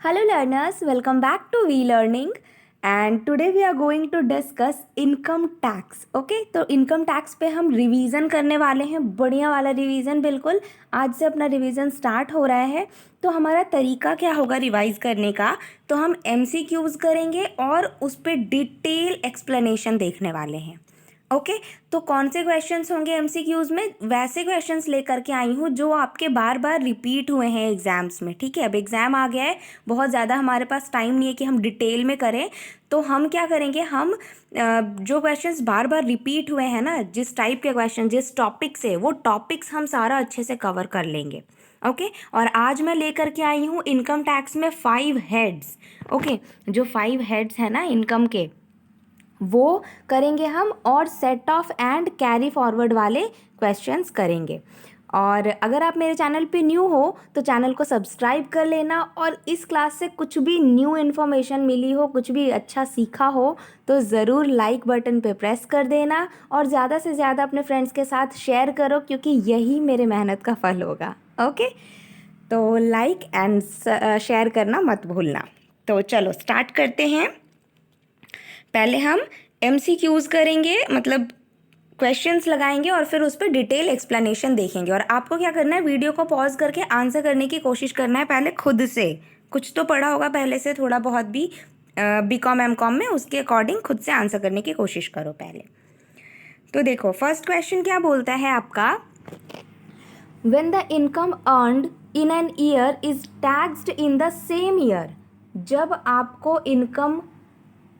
Hello learners, welcome back to We Learning and today we are going to discuss income tax. Okay, तो income tax पे हम revision करने वाले हैं, बढ़िया वाला रिवीजन। बिल्कुल आज से अपना रिवीजन स्टार्ट हो रहा है। तो हमारा तरीका क्या होगा रिवाइज करने का, तो हम MCQs करेंगे और उस पर डिटेल एक्सप्लेनेशन देखने वाले हैं। ओके तो कौन से क्वेश्चंस होंगे एमसीक्यूज में, वैसे क्वेश्चंस लेकर के आई हूँ जो आपके बार बार रिपीट हुए हैं एग्जाम्स में। ठीक है, अब एग्ज़ाम आ गया है, बहुत ज़्यादा हमारे पास टाइम नहीं है कि हम डिटेल में करें। तो हम क्या करेंगे, हम जो क्वेश्चंस बार बार रिपीट हुए हैं ना, जिस टाइप के क्वेश्चन जिस टॉपिक से, वो टॉपिक्स हम सारा अच्छे से कवर कर लेंगे। ओके और आज मैं लेकर के आई हूँ इनकम टैक्स में 5 हेड्स। ओके जो 5 हेड्स हैं ना इनकम के, वो करेंगे हम, और set of and carry forward वाले क्वेश्चंस करेंगे। और अगर आप मेरे चैनल पे न्यू हो तो चैनल को सब्सक्राइब कर लेना, और इस क्लास से कुछ भी न्यू इन्फॉर्मेशन मिली हो, कुछ भी अच्छा सीखा हो तो ज़रूर लाइक बटन पे प्रेस कर देना और ज़्यादा से ज़्यादा अपने फ्रेंड्स के साथ शेयर करो, क्योंकि यही मेरे मेहनत का फल होगा। ओके तो लाइक एंड शेयर करना मत भूलना। तो चलो स्टार्ट करते हैं। पहले हम MCQs करेंगे, मतलब क्वेश्चंस लगाएंगे और फिर उस पर डिटेल एक्सप्लेनेशन देखेंगे। और आपको क्या करना है, वीडियो को पॉज करके आंसर करने की कोशिश करना है पहले खुद से। कुछ तो पढ़ा होगा पहले से, थोड़ा बहुत भी BCom MCom में, उसके अकॉर्डिंग खुद से आंसर करने की कोशिश करो पहले। तो देखो फर्स्ट क्वेश्चन क्या बोलता है आपका, when the income earned in an year is taxed in the same year. जब आपको इनकम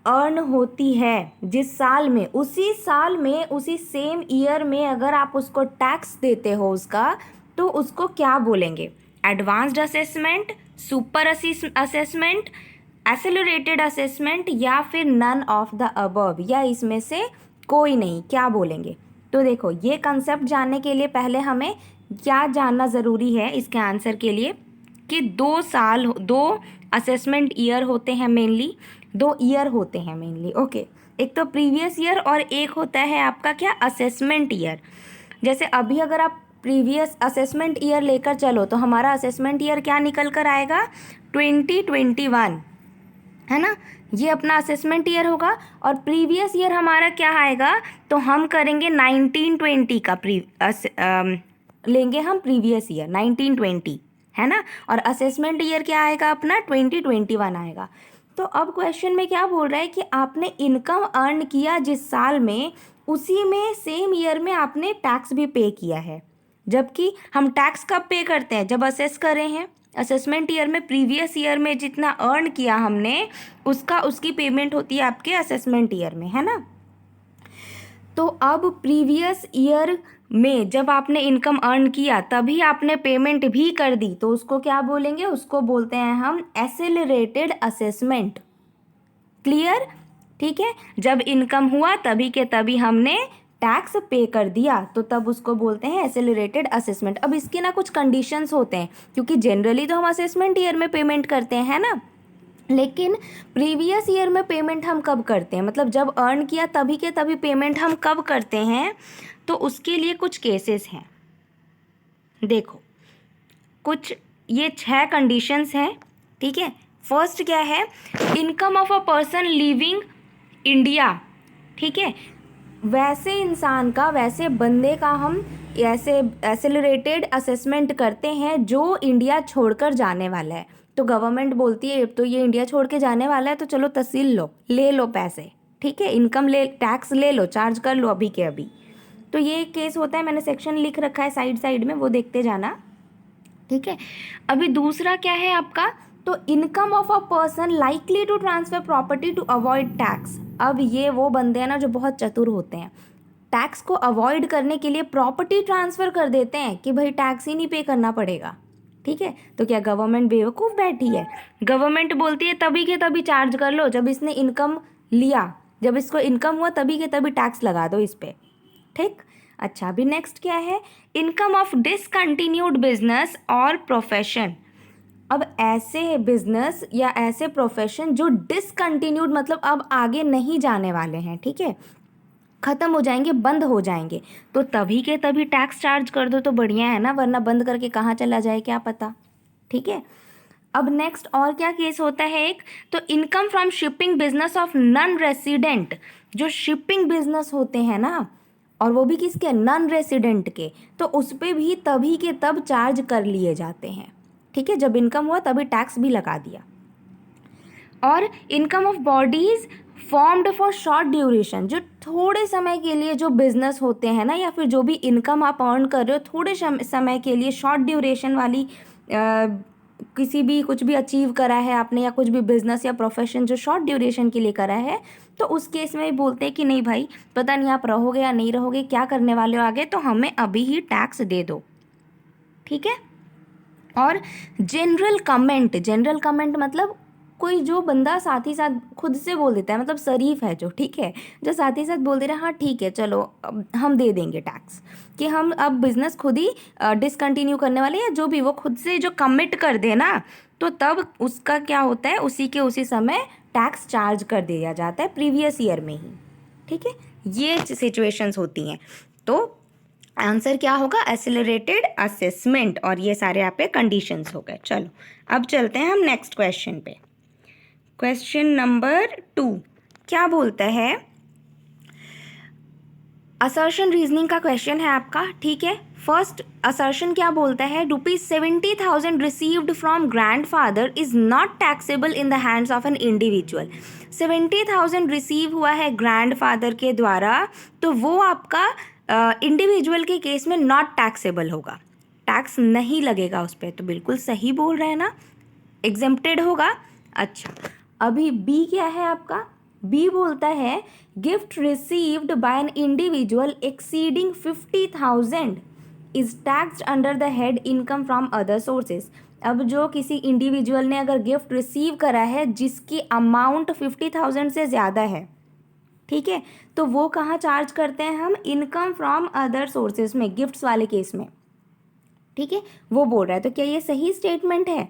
अर्न होती है जिस साल में, उसी साल में, उसी सेम ईयर में अगर आप उसको टैक्स देते हो उसका, तो उसको क्या बोलेंगे, advanced assessment, super assessment, accelerated assessment, या फिर नन ऑफ द अबव, या इसमें से कोई नहीं, क्या बोलेंगे। तो देखो ये कंसेप्ट जानने के लिए पहले हमें क्या जानना ज़रूरी है इसके आंसर के लिए, कि 2 असेसमेंट ईयर होते हैं मेनली, 2 ईयर होते हैं मेनली। ओके एक तो प्रीवियस ईयर और एक होता है आपका क्या, असेसमेंट ईयर। जैसे अभी अगर आप प्रीवियस असेसमेंट ईयर लेकर चलो तो हमारा असेसमेंट ईयर क्या निकल कर आएगा, 2021, है ना, ये अपना असेसमेंट ईयर होगा। और प्रीवियस ईयर हमारा क्या आएगा, तो हम करेंगे 1920 का लेंगे हम प्रीवियस ईयर 1920, है ना, और असेसमेंट ईयर क्या आएगा अपना 2021 आएगा। तो अब क्वेश्चन में क्या बोल रहा है कि आपने इनकम अर्न किया जिस साल में, उसी में सेम ईयर में आपने टैक्स भी पे किया है। जबकि हम टैक्स कब पे करते हैं, जब असेस कर रहे हैं। असेसमेंट ईयर में प्रीवियस ईयर में जितना अर्न किया हमने, उसकी पेमेंट होती है आपके असेसमेंट ईयर में, है ना। तो अब प्रीवियस ईयर में जब आपने इनकम अर्न किया तभी आपने पेमेंट भी कर दी, तो उसको क्या बोलेंगे, उसको बोलते हैं हम एसेलरेटेड असेसमेंट। क्लियर, ठीक है, जब इनकम हुआ तभी के तभी हमने टैक्स पे कर दिया, तो तब उसको बोलते हैं एसेलरेटेड असेसमेंट। अब इसके ना कुछ कंडीशंस होते हैं, क्योंकि जनरली तो हम असेसमेंट ईयर में पेमेंट करते हैं, है ना, लेकिन प्रीवियस ईयर में पेमेंट हम कब करते हैं, मतलब जब अर्न किया तभी के तभी पेमेंट हम कब करते हैं, तो उसके लिए कुछ केसेस हैं। देखो कुछ ये 6 कंडीशंस हैं, ठीक है। फर्स्ट क्या है, income of a person living India, ठीक है, वैसे इंसान का, वैसे बंदे का हम ऐसे एसेलरेटेड असेसमेंट करते हैं जो इंडिया छोड़कर जाने वाला है। तो गवर्नमेंट बोलती है तो ये इंडिया छोड़ के जाने वाला है, तो चलो तहसील लो, ले लो पैसे, ठीक है, इनकम ले, टैक्स ले लो, चार्ज कर लो अभी के अभी। तो ये एक केस होता है, मैंने सेक्शन लिख रखा है साइड में, वो देखते जाना, ठीक है। अभी दूसरा क्या है आपका, तो income of a person likely to transfer property to avoid tax. अब ये वो बंदे हैं ना जो बहुत चतुर होते हैं, टैक्स को अवॉइड करने के लिए प्रॉपर्टी ट्रांसफ़र कर देते हैं कि भाई टैक्स ही नहीं पे करना पड़ेगा, ठीक है। तो क्या गवर्नमेंट बेवकूफ़ बैठी है, गवर्नमेंट बोलती है तभी के तभी चार्ज कर लो, जब इसने इनकम लिया, जब इसको इनकम हुआ तभी के तभी टैक्स लगा दो इस पर, ठीक। अच्छा अभी नेक्स्ट क्या है, इनकम ऑफ डिसकंटिन्यूड बिजनेस और प्रोफेशन। अब ऐसे बिजनेस या ऐसे प्रोफेशन जो डिसकंटिन्यूड, मतलब अब आगे नहीं जाने वाले हैं, ठीक है, ख़त्म हो जाएंगे, बंद हो जाएंगे, तो तभी के तभी टैक्स चार्ज कर दो तो बढ़िया है ना, वरना बंद करके कहाँ चला जाए क्या पता, ठीक है। अब नेक्स्ट और क्या केस होता है एक, तो income from shipping business of non resident, जो शिपिंग बिजनेस होते हैं ना, और वो भी किसके, नॉन रेसिडेंट के, तो उस पर भी तभी के तब चार्ज कर लिए जाते हैं। ठीक है, जब इनकम हुआ तभी टैक्स भी लगा दिया। और income of bodies formed for short duration, जो थोड़े समय के लिए जो बिजनेस होते हैं ना, या फिर जो भी इनकम आप अर्न कर रहे हो थोड़े समय के लिए, शॉर्ट ड्यूरेशन वाली किसी भी कुछ भी अचीव करा है आपने, या कुछ भी बिजनेस या प्रोफेशन जो शॉर्ट ड्यूरेशन के लिए करा है, तो उस केस में भी बोलते हैं कि नहीं भाई, पता नहीं आप रहोगे या नहीं रहोगे, क्या करने वाले हो आगे, तो हमें अभी ही टैक्स दे दो। ठीक है। और जनरल कमेंट मतलब कोई जो बंदा साथ ही साथ खुद से बोल देता है, मतलब शरीफ है जो, ठीक है, जो साथ ही साथ बोल दे रहा है हाँ ठीक है चलो अब हम दे देंगे टैक्स, कि हम अब बिजनेस खुद ही डिसकंटिन्यू करने वाले, या जो भी वो खुद से जो कमिट कर दे ना, तो तब उसका क्या होता है, उसी समय टैक्स चार्ज कर दिया जाता है प्रीवियस ईयर में ही। ठीक है, ये सिचुएशंस होती हैं। तो आंसर क्या होगा, एक्सेलरेटेड असेसमेंट, और ये सारे यहाँ पे कंडीशंस हो गए। चलो अब चलते हैं हम नेक्स्ट क्वेश्चन पे। क्वेश्चन नंबर 2 क्या बोलता है, असर्शन रीजनिंग का क्वेश्चन है आपका। ठीक है, फर्स्ट असर्शन क्या बोलता है, ₹70,000 received from grandfather is not taxable in the hands of an individual. 70,000 receive हुआ है ग्रैंडफादर के द्वारा, तो वो आपका इंडिविजुअल के केस में नॉट टैक्सेबल होगा, टैक्स नहीं लगेगा उस पर। तो बिल्कुल सही बोल रहे हैं ना, एग्जेम्प्टेड होगा। अच्छा, अभी बी क्या है आपका, बी बोलता है gift received by an individual exceeding 50,000 is taxed under the head income from other sources. अब जो किसी इंडिविजुअल ने अगर गिफ्ट रिसीव करा है जिसकी अमाउंट 50,000 से ज़्यादा है, ठीक है, तो वो कहाँ चार्ज करते हैं हम, इनकम फ्रॉम अदर सोर्सेज में, गिफ्ट्स वाले केस में। ठीक है, वो बोल रहा है, तो क्या ये सही स्टेटमेंट है।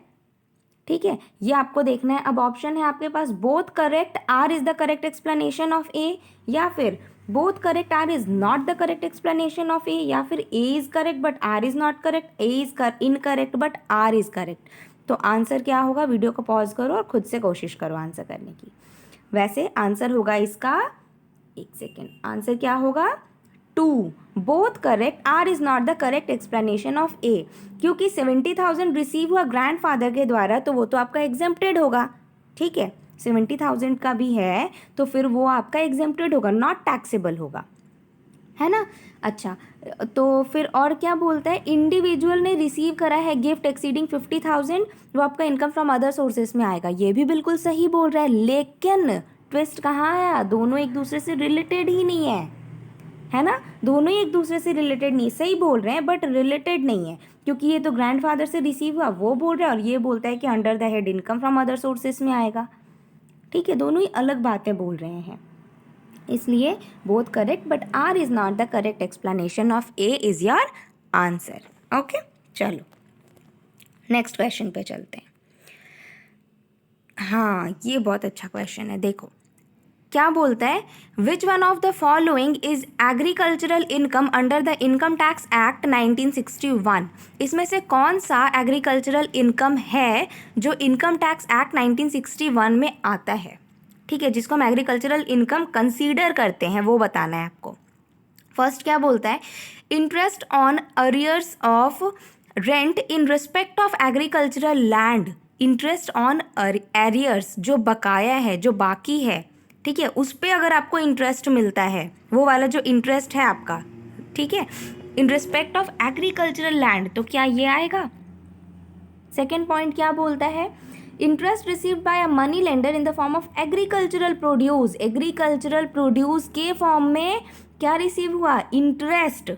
ठीक है, ये आपको देखना है। अब ऑप्शन है आपके पास, both correct, R is the correct explanation of A, या फिर both correct, R is not the correct explanation of A, या फिर A is correct but R is not correct, A is incorrect but R is correct. तो answer क्या होगा, video को pause करो और खुद से कोशिश करो आंसर करने की। वैसे आंसर होगा इसका, एक सेकेंड, आंसर क्या होगा, 2 both correct, R is not the correct explanation of A, क्योंकि 70,000 रिसीव हुआ ग्रैंडफादर के द्वारा, तो वो तो आपका एग्जेम्प्टेड होगा। ठीक है, 70,000 का भी है तो फिर वो आपका एग्जेम्प्टेड होगा, नॉट टैक्सेबल होगा, है ना। अच्छा, तो फिर और क्या बोलता है, इंडिविजुअल ने रिसीव करा है गिफ्ट एक्सीडिंग 50,000, वो आपका इनकम फ्रॉम अदर सोर्सेज में आएगा। ये भी बिल्कुल सही बोल रहा है, लेकिन ट्विस्ट कहाँ आया, दोनों एक दूसरे से रिलेटेड ही नहीं है ना, दोनों ही एक दूसरे से रिलेटेड नहीं, सही बोल रहे हैं बट रिलेटेड नहीं है, क्योंकि ये तो ग्रैंडफादर से रिसीव हुआ वो बोल रहा है, और ये बोलता है कि under the head income from other sources में आएगा। ठीक है, दोनों ही अलग बातें बोल रहे हैं, इसलिए both correct but R is not the correct explanation of A is your answer. Okay, चलो नेक्स्ट क्वेश्चन पे चलते हैं। हाँ, ये बहुत अच्छा क्वेश्चन है, देखो क्या बोलता है, which one of the following is agricultural income under the income tax act 1961। इसमें से कौन सा एग्रीकल्चरल इनकम है जो इनकम टैक्स एक्ट 1961 में आता है। ठीक है, जिसको हम एग्रीकल्चरल इनकम कंसीडर करते हैं, वो बताना है आपको। फर्स्ट क्या बोलता है, interest on arrears of rent in respect of agricultural land, interest on arrears, जो बकाया है, जो बाकी है, ठीक है, उस पर अगर आपको इंटरेस्ट मिलता है, वो वाला जो इंटरेस्ट है आपका, ठीक है, in respect of agricultural land, तो क्या ये आएगा। सेकेंड पॉइंट क्या बोलता है, interest received by a money lender in the form of agricultural produce, agricultural produce के फॉर्म में क्या रिसीव हुआ, इंटरेस्ट,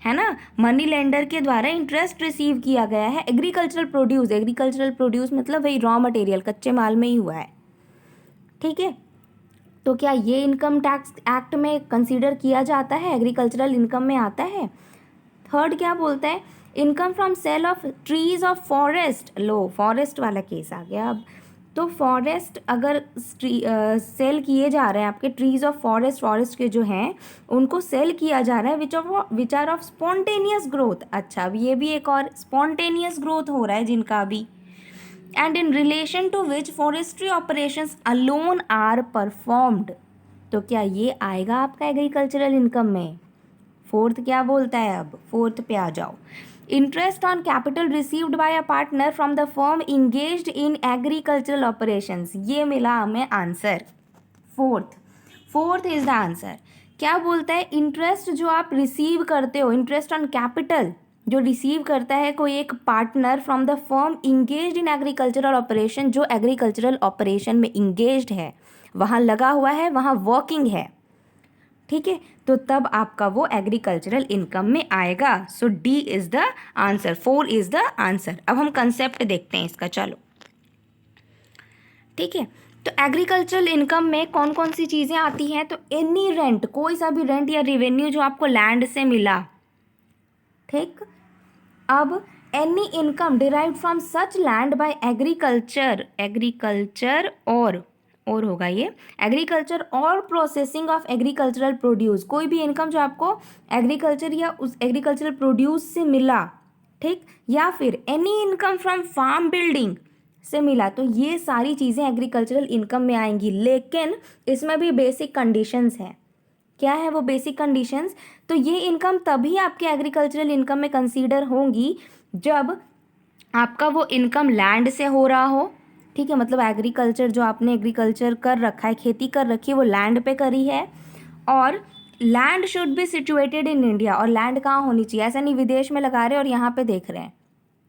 है ना, मनी लेंडर के द्वारा इंटरेस्ट रिसीव किया गया है एग्रीकल्चरल प्रोड्यूस। एग्रीकल्चरल प्रोड्यूस मतलब वही रॉ मटेरियल, कच्चे माल में ही हुआ है। ठीक है, तो क्या ये इनकम टैक्स एक्ट में कंसीडर किया जाता है, एग्रीकल्चरल इनकम में आता है। थर्ड क्या बोलता है, income from sale of trees of forest, लो फॉरेस्ट वाला केस आ गया अब, तो फॉरेस्ट अगर सेल किए जा रहे हैं आपके, ट्रीज ऑफ फॉरेस्ट के जो हैं उनको सेल किया जा रहा है, which are of spontaneous growth. अच्छा, अब ये भी एक और स्पॉन्टेनियस ग्रोथ हो रहा है जिनका भी, and in relation to which forestry operations alone are performed. तो क्या ये आएगा आपका एग्रीकल्चरल इनकम में? फोर्थ क्या बोलता है? अब फोर्थ पे आ जाओ। Interest on capital received by a partner from the firm engaged in agricultural operations, ये मिला हमें answer. Fourth is the answer. क्या बोलता है? इंटरेस्ट जो आप रिसीव करते हो, इंटरेस्ट ऑन कैपिटल जो रिसीव करता है कोई एक partner from the firm engaged in agricultural operation, जो एग्रीकल्चरल ऑपरेशन में इंगेज्ड है, वहाँ लगा हुआ है, वहाँ वर्किंग है, ठीक है, तो तब आपका वो एग्रीकल्चरल इनकम में आएगा। So D is the answer, 4 is the answer. अब हम कंसेप्ट देखते हैं इसका, चलो ठीक है। तो एग्रीकल्चरल इनकम में कौन कौन सी चीज़ें आती हैं? तो एनी रेंट, कोई सा भी रेंट या रेवेन्यू जो आपको लैंड से मिला, ठीक। अब any income derived from such land bye agriculture और होगा ये एग्रीकल्चर और प्रोसेसिंग ऑफ एग्रीकल्चरल प्रोड्यूस, कोई भी इनकम जो आपको एग्रीकल्चर या उस एग्रीकल्चरल प्रोड्यूस से मिला, ठीक, या फिर any income from farm building से मिला, तो ये सारी चीज़ें एग्रीकल्चरल इनकम में आएंगी। लेकिन इसमें भी बेसिक कंडीशंस हैं। क्या है वो बेसिक कंडीशंस? तो ये इनकम तभी आपके एग्रीकल्चरल इनकम में कंसीडर होंगी जब आपका वो इनकम लैंड से हो रहा हो, ठीक है, मतलब एग्रीकल्चर जो आपने एग्रीकल्चर कर रखा है, खेती कर रखी है, वो लैंड पे करी है, और land should be situated in India, और लैंड कहाँ होनी चाहिए? ऐसा नहीं विदेश में लगा रहे और यहाँ पे देख रहे हैं,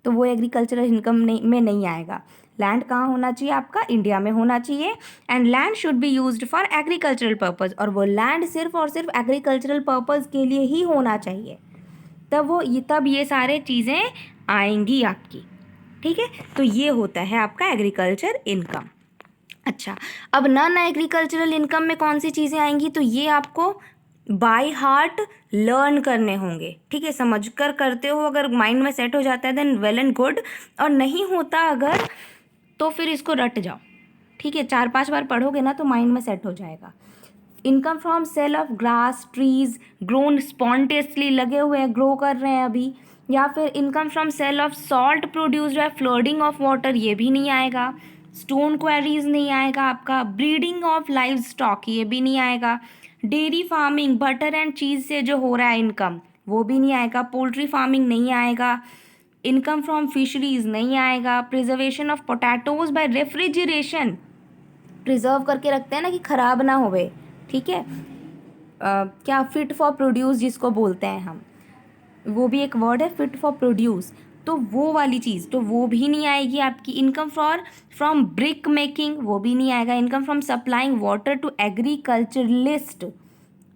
तो वो एग्रीकल्चरल इनकम में नहीं आएगा। लैंड कहाँ होना चाहिए? आपका इंडिया में होना चाहिए। And land should be used for agricultural purpose, और वो लैंड सिर्फ और सिर्फ एग्रीकल्चरल पर्पज़ के लिए ही होना चाहिए, तब ये सारे चीज़ें आएंगी आपकी, ठीक है। तो ये होता है आपका एग्रीकल्चर इनकम। अच्छा, अब नॉन एग्रीकल्चरल इनकम में कौन सी चीज़ें आएंगी? तो ये आपको बाय हार्ट लर्न करने होंगे, ठीक है, समझ कर करते हो, अगर माइंड में सेट हो जाता है देन वेल एंड गुड, और नहीं होता अगर तो फिर इसको रट जाओ, ठीक है, 4-5 बार पढ़ोगे ना तो माइंड में सेट हो जाएगा। Income from sale of grass trees grown spontaneously, लगे हुए हैं, ग्रो कर रहे हैं अभी, या फिर income from sale of salt produced by flooding of water, ये भी नहीं आएगा। स्टोन क्वेरीज नहीं आएगा आपका। ब्रीडिंग ऑफ लाइव स्टॉक, ये भी नहीं आएगा। Dairy farming, butter and cheese से जो हो रहा है इनकम, वो भी नहीं आएगा। पोल्ट्री फार्मिंग नहीं आएगा। इनकम फ्रॉम फिशरीज नहीं आएगा। Preservation of potatoes by refrigeration, preserve करके रखते हैं ना कि ख़राब ना होवे, ठीक है, क्या फिट फॉर प्रोड्यूस जिसको बोलते हैं हम, वो भी एक वर्ड है, फिट फॉर प्रोड्यूस, तो वो वाली चीज़ तो वो भी नहीं आएगी आपकी। इनकम फ्रॉम ब्रिक मेकिंग, वो भी नहीं आएगा। Income from supplying water to agriculturalist,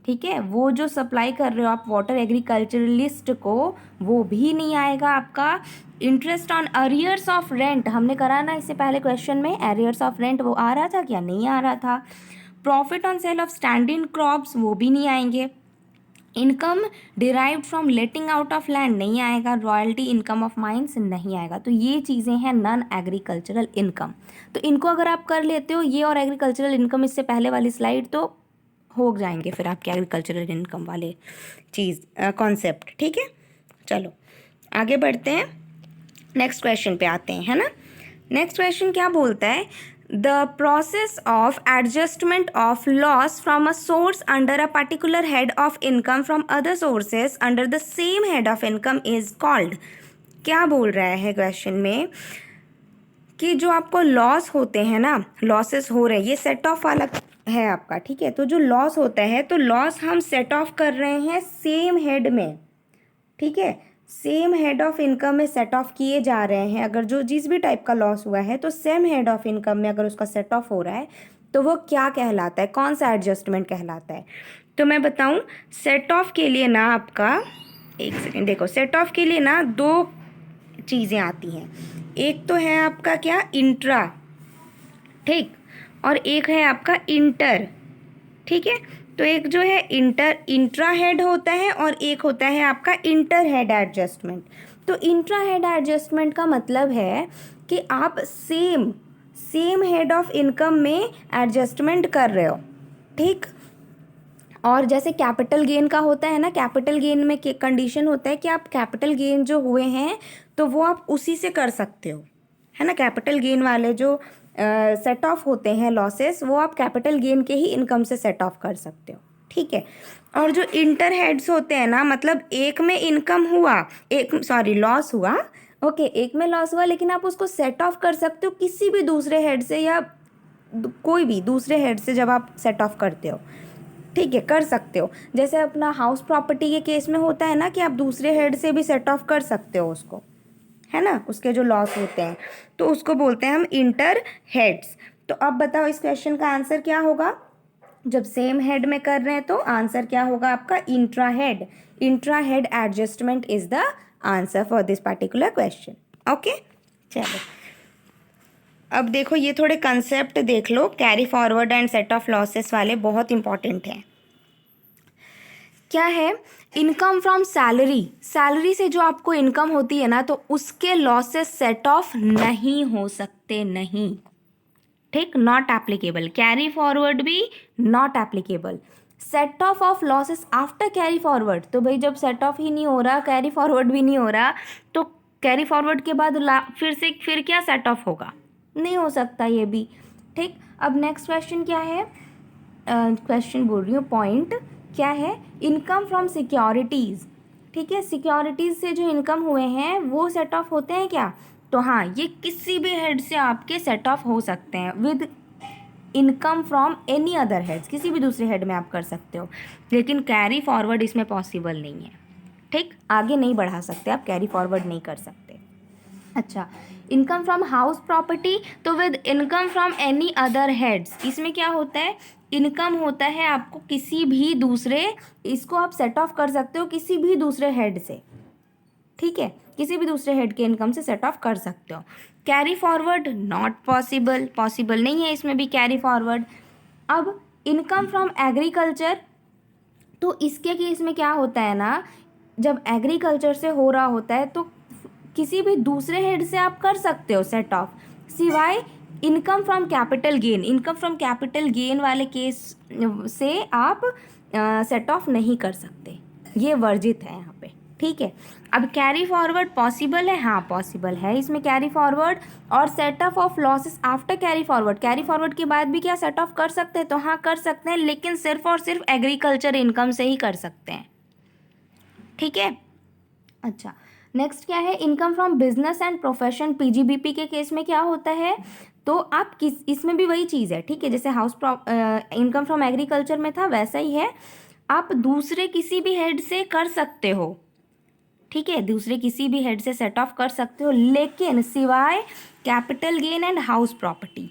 ठीक है, वो जो सप्लाई कर रहे हो आप वाटर एग्रीकल्चरलिस्ट को, वो भी नहीं आएगा आपका। Interest on arrears of rent, हमने करा ना इससे पहले क्वेश्चन में, अरियर्स ऑफ रेंट वो आ रहा था क्या? नहीं आ रहा था। Profit on sale of stand in crops, वो भी नहीं आएंगे। Income derived from letting out of land नहीं आएगा। रॉयल्टी इनकम ऑफ माइंस नहीं आएगा। तो ये चीज़ें हैं नॉन एग्रीकल्चरल इनकम। तो इनको अगर आप कर लेते हो, ये और एग्रीकल्चरल इनकम इससे पहले वाली स्लाइड, तो हो जाएंगे फिर आपके एग्रीकल्चरल इनकम वाले चीज़ कॉन्सेप्ट, ठीक है। चलो आगे बढ़ते हैं, नेक्स्ट क्वेश्चन पे आते हैं, है ना। नेक्स्ट क्वेश्चन क्या बोलता है? The process of adjustment of loss from a source under a particular head of income from other sources under the same head of income is called. क्या बोल रहा है क्वेश्चन में कि जो आपको लॉस होते हैं ना, लॉसेस हो रहे हैं, ये सेट ऑफ वाला है आपका, ठीक है। तो जो लॉस होता है, तो लॉस हम सेट ऑफ कर रहे हैं सेम हेड में, ठीक है, सेम हेड ऑफ इनकम में सेट ऑफ किए जा रहे हैं। अगर जो जिस भी टाइप का लॉस हुआ है, तो सेम हेड ऑफ इनकम में अगर उसका सेट ऑफ हो रहा है, तो वो क्या कहलाता है, कौन सा एडजस्टमेंट कहलाता है? तो मैं बताऊं, सेट ऑफ के लिए ना आपका, एक सेकेंड देखो, सेट ऑफ के लिए ना 2 चीज़ें आती हैं। एक तो है आपका क्या, इंट्रा, ठीक, और एक है आपका इंटर, ठीक है। तो एक जो है इंट्रा हेड होता है, और एक होता है आपका इंटर हेड एडजस्टमेंट। तो इंट्रा हेड एडजस्टमेंट का मतलब है कि आप सेम हेड ऑफ इनकम में एडजस्टमेंट कर रहे हो, ठीक। और जैसे कैपिटल गेन का होता है ना, कैपिटल गेन में कंडीशन होता है कि आप कैपिटल गेन जो हुए हैं, तो वो आप उसी से कर सकते हो, है ना। कैपिटल गेन वाले जो सेट ऑफ होते हैं लॉसेस, वो आप कैपिटल गेन के ही इनकम से सेट ऑफ कर सकते हो, ठीक है। और जो इंटर हेड्स होते हैं ना, मतलब एक में इनकम हुआ, लॉस हुआ, ओके, एक में लॉस हुआ, लेकिन आप उसको सेट ऑफ कर सकते हो किसी भी दूसरे हेड से, या कोई भी दूसरे हेड से जब आप सेट ऑफ करते हो, ठीक है, कर सकते हो। जैसे अपना हाउस प्रॉपर्टी के केस में होता है ना कि आप दूसरे हेड से भी सेट ऑफ कर सकते हो उसको, है ना, उसके जो लॉस होते हैं, तो उसको बोलते हैं हम इंटर हेड्स। तो अब बताओ इस क्वेश्चन का आंसर क्या होगा। जब सेम हेड में कर रहे हैं तो आंसर क्या होगा आपका, intra head. Intra head adjustment is the answer for this particular question, okay. चलो अब देखो, ये थोड़े कंसेप्ट देख लो, carry forward and set off losses वाले, बहुत इंपॉर्टेंट हैं। क्या है, इनकम फ्रॉम सैलरी, सैलरी से जो आपको इनकम होती है ना, तो उसके लॉसेस सेट ऑफ नहीं हो सकते, नहीं, ठीक, नॉट एप्लीकेबल। कैरी फॉरवर्ड भी not applicable. Set off losses after carry forward, तो भाई जब सेट ऑफ ही नहीं हो रहा, कैरी फॉरवर्ड भी नहीं हो रहा, तो कैरी फॉरवर्ड के बाद फिर क्या सेट ऑफ होगा, नहीं हो सकता ये भी, ठीक। अब नेक्स्ट क्वेश्चन क्या है, क्वेश्चन बोल रही हूँ, पॉइंट क्या है, इनकम फ्रॉम सिक्योरिटीज़, ठीक है, सिक्योरिटीज़ से जो इनकम हुए हैं वो सेट ऑफ होते हैं क्या, तो हाँ, ये किसी भी हेड से आपके सेट ऑफ हो सकते हैं with income from any other heads, किसी भी दूसरे हेड में आप कर सकते हो, लेकिन कैरी फॉरवर्ड इसमें पॉसिबल नहीं है, ठीक, आगे नहीं बढ़ा सकते आप, कैरी फॉरवर्ड नहीं कर सकते। अच्छा, इनकम फ्रॉम हाउस प्रॉपर्टी, तो with income from any other heads, इसमें क्या होता है, इनकम होता है आपको किसी भी दूसरे, इसको आप सेट ऑफ कर सकते हो किसी भी दूसरे हेड से, ठीक है, किसी भी दूसरे हेड के इनकम से सेट ऑफ कर सकते हो। Carry forward not possible, possible नहीं है इसमें भी कैरी फॉरवर्ड। अब इनकम फ्रॉम एग्रीकल्चर, तो इसके केस में क्या होता है ना, जब एग्रीकल्चर से हो रहा होता है तो किसी भी दूसरे हेड से आप कर सकते हो सेट ऑफ, सिवाय income from capital gain, income from capital gain वाले केस से आप सेट ऑफ नहीं कर सकते, ये वर्जित है यहाँ पे, ठीक है। अब कैरी फॉरवर्ड पॉसिबल है, हाँ पॉसिबल है इसमें कैरी फॉरवर्ड, और set off losses after carry forward, carry forward के बाद भी क्या सेट ऑफ कर सकते हैं, तो हाँ कर सकते हैं, लेकिन सिर्फ और सिर्फ एग्रीकल्चर इनकम से ही कर सकते हैं, ठीक है। अच्छा, नेक्स्ट क्या है, income from business and profession, PGBP के केस में क्या होता है, तो आप इसमें भी वही चीज़ है, ठीक है, जैसे इनकम फ्रॉम एग्रीकल्चर में था वैसा ही है, आप दूसरे किसी भी हेड से कर सकते हो, ठीक है, दूसरे किसी भी हेड से सेट ऑफ कर सकते हो, लेकिन सिवाय capital gain and house property,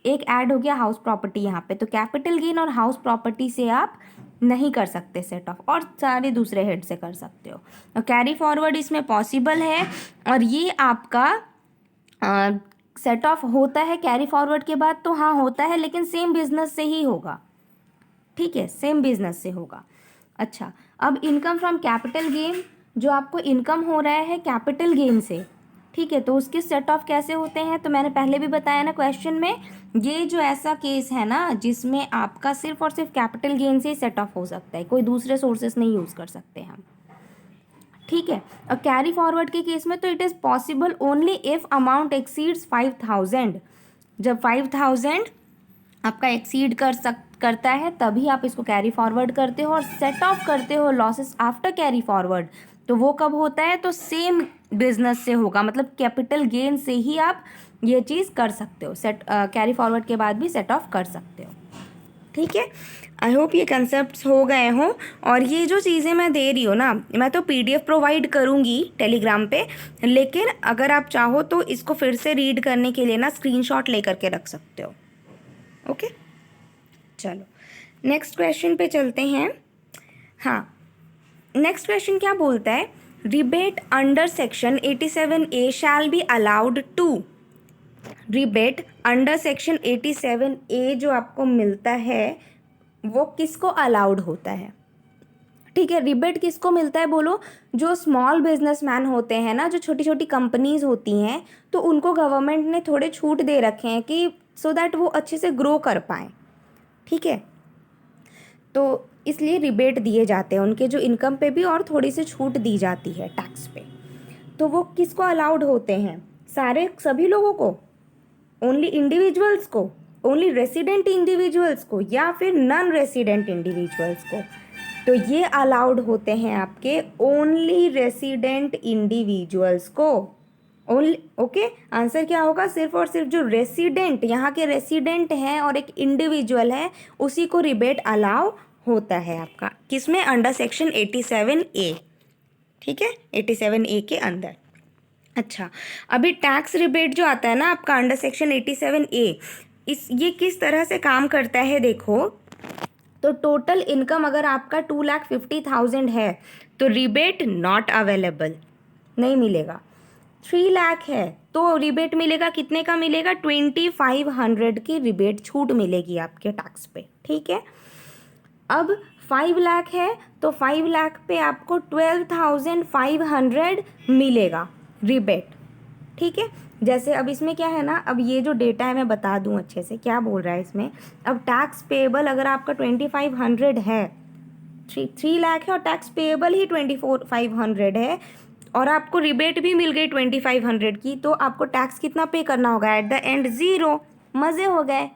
एक ऐड हो गया हाउस प्रॉपर्टी यहाँ पे, तो कैपिटल गेन और हाउस प्रॉपर्टी से आप नहीं कर सकते सेट ऑफ, और सारे दूसरे हेड से कर सकते हो। और कैरी फॉरवर्ड इसमें पॉसिबल है, और ये आपका सेट ऑफ होता है कैरी फॉरवर्ड के बाद, तो हाँ होता है, लेकिन सेम बिजनेस से ही होगा, ठीक है, सेम बिजनेस से होगा। अच्छा, अब इनकम फ्रॉम कैपिटल गेन, जो आपको इनकम हो रहा है कैपिटल गेन से, ठीक है, तो उसके सेट ऑफ कैसे होते हैं, तो मैंने पहले भी बताया ना क्वेश्चन में, ये जो ऐसा केस है ना जिसमें आपका सिर्फ और सिर्फ कैपिटल गेन से ही सेट ऑफ हो सकता है, कोई दूसरे सोर्सेस नहीं यूज़ कर सकते हम, ठीक है। और कैरी फॉरवर्ड के केस में तो it is possible only if amount exceeds 5000, जब 5000 आपका एक्सीड करता है तभी आप इसको कैरी फॉरवर्ड करते हो, और सेट ऑफ करते हो लॉसेस आफ्टर कैरी फॉरवर्ड, तो वो कब होता है, तो सेम बिजनेस से होगा, मतलब कैपिटल गेन से ही आप ये चीज़ कर सकते हो, कैरी फॉरवर्ड के बाद भी सेट ऑफ कर सकते हो, ठीक है। आई होप ये कंसेप्ट हो गए हों, और ये जो चीज़ें मैं दे रही हूँ ना, मैं तो पीडीएफ प्रोवाइड करूँगी टेलीग्राम पे, लेकिन अगर आप चाहो तो इसको फिर से रीड करने के लिए ना स्क्रीनशॉट लेकर के रख सकते हो, ओके। चलो नेक्स्ट क्वेश्चन पे चलते हैं। हाँ, नेक्स्ट क्वेश्चन क्या बोलता है, rebate under section 87A shall be allowed to, rebate under section 87A जो आपको मिलता है वो किसको अलाउड होता है, ठीक है। रिबेट किसको मिलता है बोलो, जो स्मॉल बिजनेसमैन होते हैं ना, जो छोटी छोटी कंपनीज होती हैं, तो उनको गवर्नमेंट ने थोड़े छूट दे रखे हैं कि सो दैट वो अच्छे से ग्रो कर पाएँ, ठीक है, तो इसलिए रिबेट दिए जाते हैं उनके जो इनकम पे भी, और थोड़ी सी छूट दी जाती है टैक्स पे, तो वो किसको अलाउड होते हैं, सभी लोगों को, ओनली इंडिविजुअल्स को, ओनली रेसिडेंट इंडिविजुअल्स को, या फिर नॉन रेसिडेंट इंडिविजुअल्स को? तो ये अलाउड होते हैं आपके ओनली रेसिडेंट इंडिविजुअल्स को। ओनली, ओके, आंसर क्या होगा? सिर्फ और सिर्फ जो रेसिडेंट, यहाँ के रेसिडेंट हैं और एक इंडिविजुअल है, उसी को रिबेट अलाउ होता है आपका। किसमें? Under section 87A। ठीक है, 87A के अंदर। अच्छा, अभी टैक्स रिबेट जो आता है ना आपका अंडर सेक्शन 87A, ये किस तरह से काम करता है देखो। तो टोटल इनकम अगर आपका 2,50,000 है तो रिबेट नॉट अवेलेबल, नहीं मिलेगा। 3 लाख है तो रिबेट मिलेगा, कितने का मिलेगा? 2,500 की रिबेट छूट मिलेगी आपके टैक्स पे। ठीक है, अब 5 लाख है तो 5 लाख पे आपको 12,500 मिलेगा रिबेट। ठीक है, जैसे अब इसमें क्या है ना, अब ये जो डेटा है मैं बता दूं अच्छे से क्या बोल रहा है इसमें। अब टैक्स पेएबल अगर आपका 2,500 है, 3 लाख है और टैक्स पेएबल ही 2,500 है, और आपको रिबेट भी मिल गई 2,500 की, तो आपको टैक्स कितना पे करना होगा? At the end 0। मज़े हो गए।